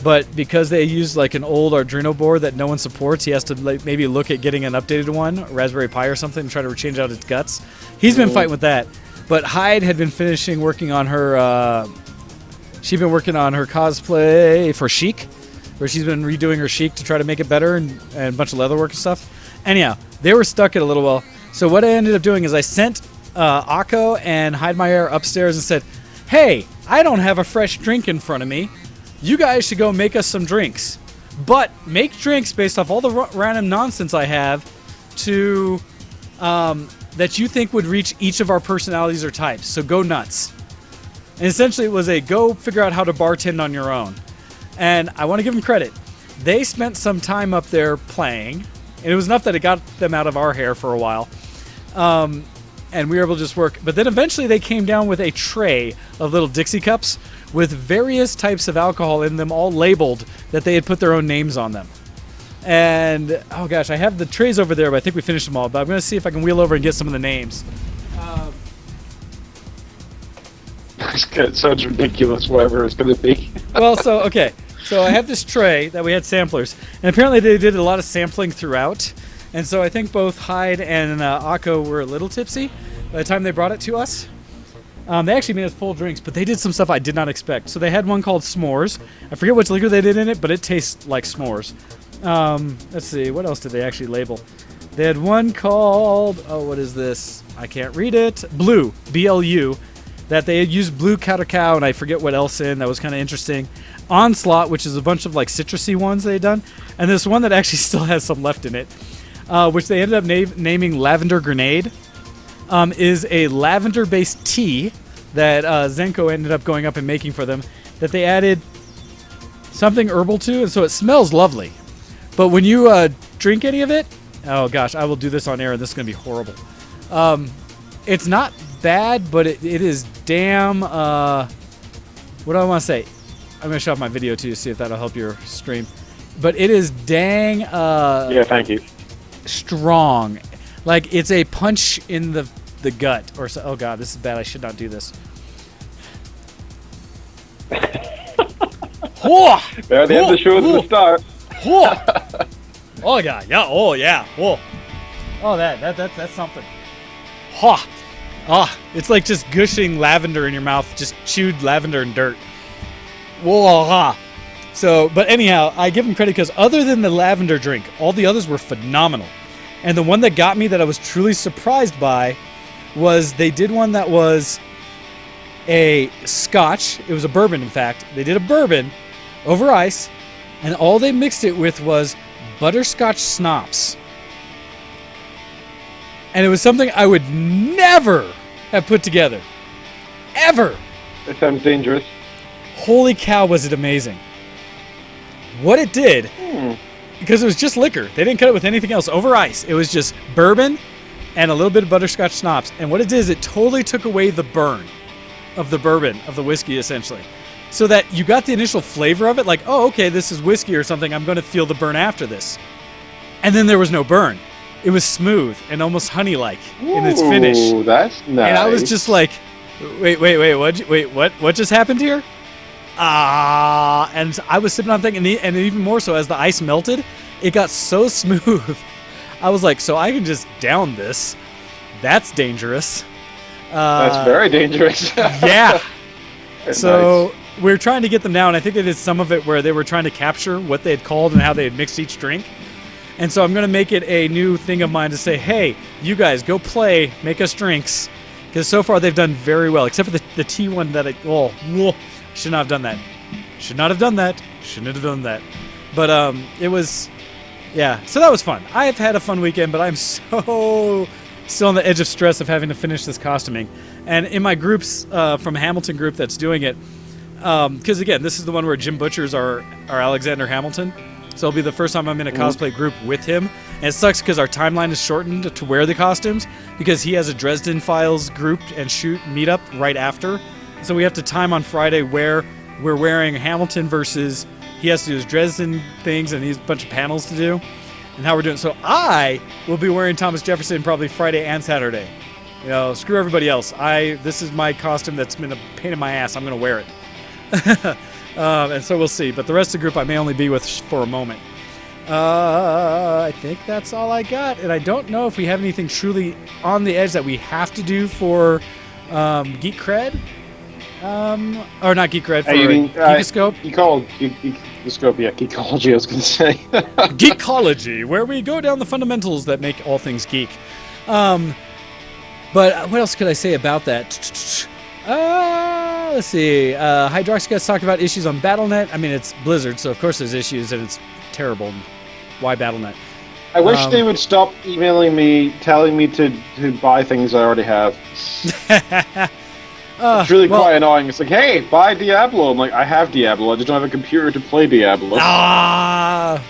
But because they use like an old Arduino board that no one supports, he has to maybe look at getting an updated one, a Raspberry Pi or something, and try to change out its guts. He's been fighting with that. But Hyde had been finishing working on her, she'd been working on her cosplay for Chic, where she's been redoing her Chic to try to make it better and a bunch of leatherwork and stuff. Anyhow, they were stuck at a little while. So what I ended up doing is I sent Akko and Hide My Air upstairs and said, hey, I don't have a fresh drink in front of me. You guys should go make us some drinks. But make drinks based off all the random nonsense I have to that you think would reach each of our personalities or types. So go nuts. And essentially it was a go figure out how to bartend on your own. And I want to give them credit. They spent some time up there playing. And it was enough that it got them out of our hair for a while. And we were able to just work. But then eventually they came down with a tray of little Dixie cups with various types of alcohol in them, all labeled that they had put their own names on them. And, oh gosh, I have the trays over there, but I think we finished them all. But I'm going to see if I can wheel over and get some of the names. It sounds ridiculous, whatever it's going to be. Well, so, okay. So I have this tray that we had samplers. And apparently they did a lot of sampling throughout. And so I think both Hyde and Akko were a little tipsy by the time they brought it to us. They actually made us full drinks, but they did some stuff I did not expect. So they had one called S'mores. I forget which liquor they did in it, but it tastes like s'mores. Let's see, what else did they actually label? They had one called, oh, what is this? I can't read it. Blue, B-L-U, that they had used blue cacao, and I forget what else in. That was kind of interesting. Onslaught, which is a bunch of like citrusy ones they had done. And this one that actually still has some left in it, which they ended up naming Lavender Grenade. Is a lavender-based tea that Zenko ended up going up and making for them that they added something herbal to, and so it smells lovely. But when you drink any of it, oh gosh, I will do this on air, and this is going to be horrible. It's not bad, but it is damn, what do I want to say? I'm going to shut off my video too to see if that'll help your stream. But it is dang yeah, thank you. Strong. Like, it's a punch in the gut. Or so, oh god, this is bad. I should not do this. There, they have the show at the start. Oh god, yeah, oh yeah, oh that's something. It's like just gushing lavender in your mouth, just chewed lavender and dirt. So, but anyhow, I give them credit because other than the lavender drink, all the others were phenomenal. And the one that got me that I was truly surprised by was they did one that was a scotch. It was a bourbon, in fact. They did a bourbon over ice, and all they mixed it with was butterscotch schnapps. And it was something I would never have put together. Ever. That sounds dangerous. Holy cow, was it amazing. What it did... Because it was just liquor. They didn't cut it with anything else. Over ice. It was just bourbon and a little bit of butterscotch schnapps. And what it did is it totally took away the burn of the bourbon, of the whiskey, essentially. So that you got the initial flavor of it, like, oh, okay, this is whiskey or something. I'm going to feel the burn after this. And then there was no burn. It was smooth and almost honey-like in its finish. Ooh, that's nice. And I was just like, wait, what just happened here? And I was sipping on thing, and even more so as the ice melted, it got so smooth. I was like, so I can just down this. That's dangerous. That's very dangerous. Yeah. So nice. we were trying to get them down. I think they did some of it where they were trying to capture what they had called and how they had mixed each drink. And so I'm going to make it a new thing of mine to say, hey, you guys, go play, make us drinks. Because so far they've done very well, except for the T1 that should not have done that. Should not have done that. Shouldn't have done that. But it was, yeah, so that was fun. I've had a fun weekend, but I'm so still on the edge of stress of having to finish this costuming. And in my groups, from Hamilton group that's doing it, because again, this is the one where Jim Butcher's our Alexander Hamilton. So it'll be the first time I'm in a cosplay group with him. And it sucks because our timeline is shortened to wear the costumes because he has a Dresden Files group and meetup right after. So we have to time on Friday where we're wearing Hamilton versus he has to do his Dresden things and he's a bunch of panels to do and how we're doing. So I will be wearing Thomas Jefferson probably Friday and Saturday. You know, screw everybody else. This is my costume that's been a pain in my ass. I'm going to wear it. And so we'll see. But the rest of the group I may only be with for a moment. I think that's all I got. And I don't know if we have anything truly on the edge that we have to do for Geek Cred. Or not Geek Cred, for Geekoscope. Geekoscope, yeah, Geekology, I was going to say. Geekology, where we go down the fundamentals that make all things geek. But what else could I say about that? Let's see. Hydroxycut's talked about issues on Battle.net. I mean, it's Blizzard, so of course there's issues, and it's terrible. Why Battle.net? I wish they would stop emailing me, telling me to buy things I already have. It's really quite annoying. It's like, hey, buy Diablo. I'm like, I have Diablo. I just don't have a computer to play Diablo. That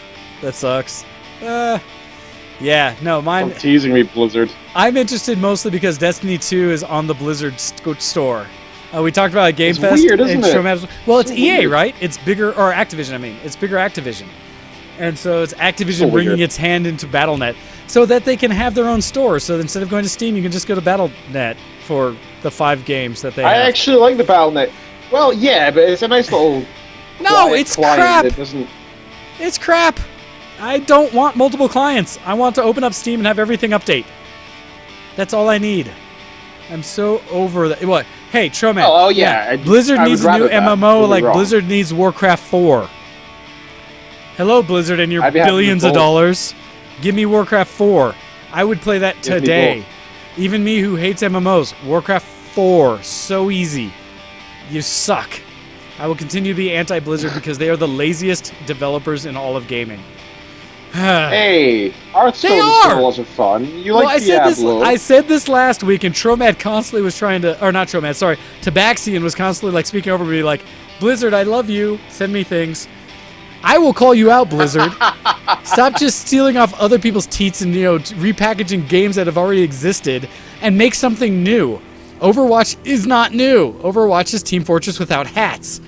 sucks. Yeah, no, mine... Stop teasing me, Blizzard. I'm interested mostly because Destiny 2 is on the Blizzard store. We talked about a Game Fest. It's weird, isn't it? Well, it's EA, right? It's bigger, or Activision, I mean. It's bigger Activision. And so it's Activision bringing its hand into Battle.net so that they can have their own store. So instead of going to Steam, you can just go to Battle.net for the 5 games that they have. I actually like the Battle.net. Well, yeah, but it's a nice little... No, it's crap. It doesn't... It's crap. I don't want multiple clients. I want to open up Steam and have everything update. That's all I need. I'm so over that. What? Hey, Troman. Oh yeah. Blizzard needs a new MMO like Blizzard needs Warcraft 4. Hello, Blizzard and your billions of dollars. Give me Warcraft 4. I would play that today. Even me who hates MMOs. Warcraft 4. So easy. You suck. I will continue to be anti-Blizzard because they are the laziest developers in all of gaming. Hey, Hearthstone is still lots of fun. You like Diablo. I said this last week, and Tromad constantly was trying to... Or not Tromad, sorry. Tabaxian was constantly like speaking over me like, Blizzard, I love you. Send me things. I will call you out, Blizzard. Stop just stealing off other people's teats and, repackaging games that have already existed and make something new. Overwatch is not new. Overwatch is Team Fortress without hats.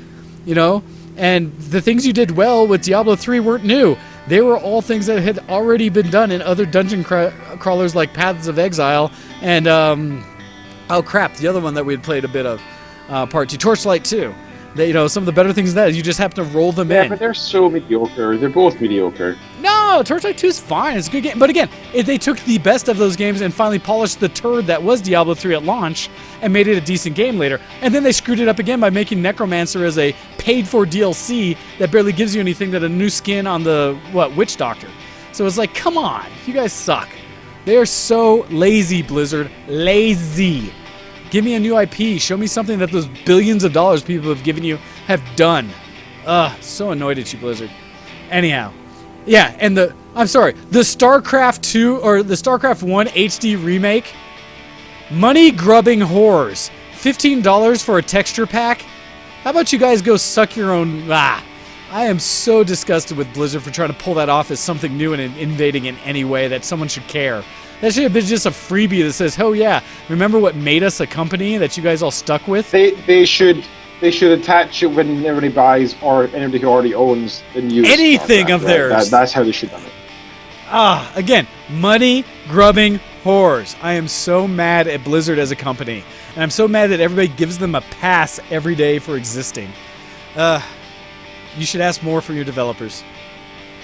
And the things you did well with Diablo 3 weren't new. They were all things that had already been done in other dungeon crawlers like Paths of Exile and, the other one that we had played a bit of, Part 2, Torchlight 2. Some of the better things than that is you just have to roll them in. Yeah, but they're so mediocre. They're both mediocre. No, Torchlight 2 is fine. It's a good game. But again, they took the best of those games and finally polished the turd that was Diablo 3 at launch and made it a decent game later. And then they screwed it up again by making Necromancer as a paid-for DLC that barely gives you anything but a new skin on the, Witch Doctor. So it's like, come on. You guys suck. They are so lazy, Blizzard. Lazy. Give me a new IP. Show me something that those billions of dollars people have given you have done. So annoyed at you, Blizzard. Anyhow. Yeah, and the StarCraft 2 or the StarCraft 1 HD remake. Money-grubbing whores. $15 for a texture pack? How about you guys go suck your own... I am so disgusted with Blizzard for trying to pull that off as something new and innovating in any way that someone should care. That should have been just a freebie that says, oh yeah, remember what made us a company that you guys all stuck with? They should attach it when everybody buys or anybody who already owns the new anything StarCraft, of theirs. That's how they should have done it. Again, money-grubbing whores. I am so mad at Blizzard as a company. And I'm so mad that everybody gives them a pass every day for existing. You should ask more from your developers.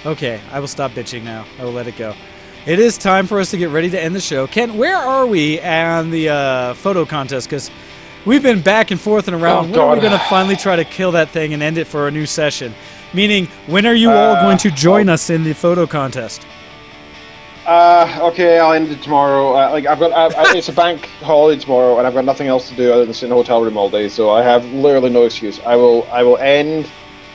Okay, I will stop bitching now. I will let it go. It is time for us to get ready to end the show. Kent, where are we on the photo contest? Because we've been back and forth and around. When are we going to finally try to kill that thing and end it for a new session? Meaning, when are you all going to join us in the photo contest? Okay, I'll end it tomorrow. It's a bank holiday tomorrow, and I've got nothing else to do other than sit in a hotel room all day. So I have literally no excuse. I will end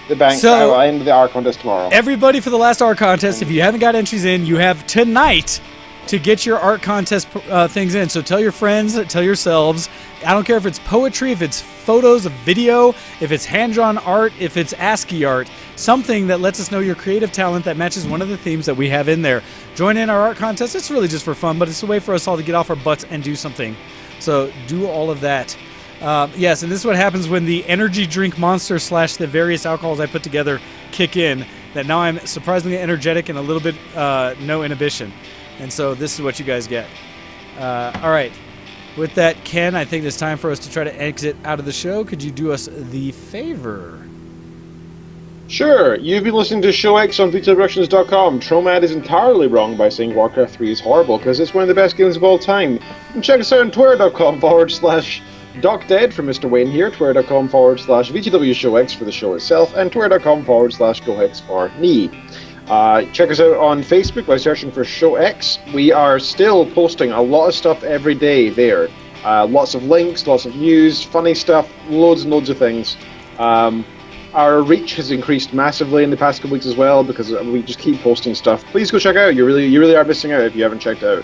the bank. So, I will end the art contest tomorrow. Everybody, for the last art contest, if you haven't got entries in, you have tonight to get your art contest things in. So tell your friends, tell yourselves. I don't care if it's poetry, if it's photos, a video, if it's hand-drawn art, if it's ASCII art, something that lets us know your creative talent that matches one of the themes that we have in there. Join in our art contest. It's really just for fun, but it's a way for us all to get off our butts and do something. So do all of that. Yes, and this is what happens when the energy drink monster / the various alcohols I put together kick in, that now I'm surprisingly energetic and a little bit no inhibition. And so this is what you guys get. All right. With that, Ken, I think it's time for us to try to exit out of the show. Could you do us the favor? Sure. You've been listening to Show X on VitaProductions.com. Tromad is entirely wrong by saying Warcraft 3 is horrible, because it's one of the best games of all time. And check us out on Twitter.com/DocDead for Mr. Wayne here, Twitter.com/VTWShowX for the show itself, and Twitter.com/GoHex for me. Check us out on Facebook by searching for Show X. We are still posting a lot of stuff every day there. Lots of links, lots of news, funny stuff, loads and loads of things. Our reach has increased massively in the past couple weeks as well, because we just keep posting stuff. Please go check out. You really are missing out if you haven't checked out.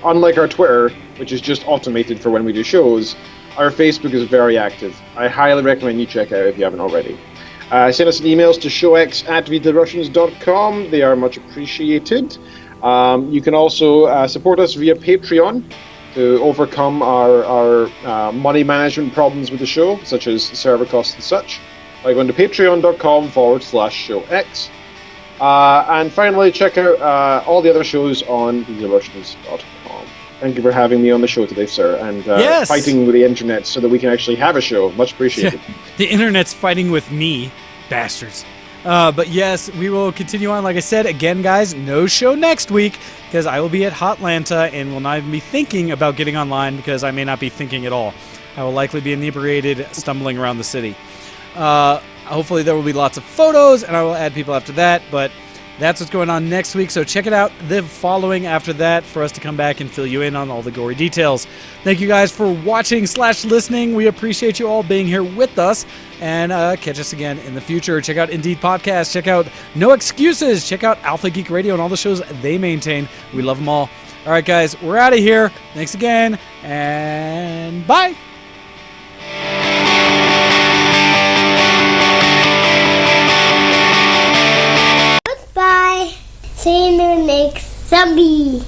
Unlike our Twitter, which is just automated for when we do shows, our Facebook is very active. I highly recommend you check out if you haven't already. Send us emails to showx@VitaRussians.com. They are much appreciated. You can also support us via Patreon to overcome our money management problems with the show, such as server costs and such, by going to patreon.com/showx. And finally, check out all the other shows on VitaRussians.com. Thank you for having me on the show today, sir, and Yes! fighting with the internet so that we can actually have a show. Much appreciated. The internet's fighting with me, bastards. But yes, we will continue on. Like I said, again, guys, no show next week because I will be at Hotlanta and will not even be thinking about getting online because I may not be thinking at all. I will likely be inebriated, stumbling around the city. Hopefully there will be lots of photos, and I will add people after that, but that's what's going on next week, so check it out the following after that for us to come back and fill you in on all the gory details. Thank you guys for watching / listening. We appreciate you all being here with us, and catch us again in the future. Check out Indeed Podcast. Check out No Excuses. Check out Alpha Geek Radio and all the shows they maintain. We love them all. All right, guys, we're out of here. Thanks again, and bye. Bye. See you next zombie.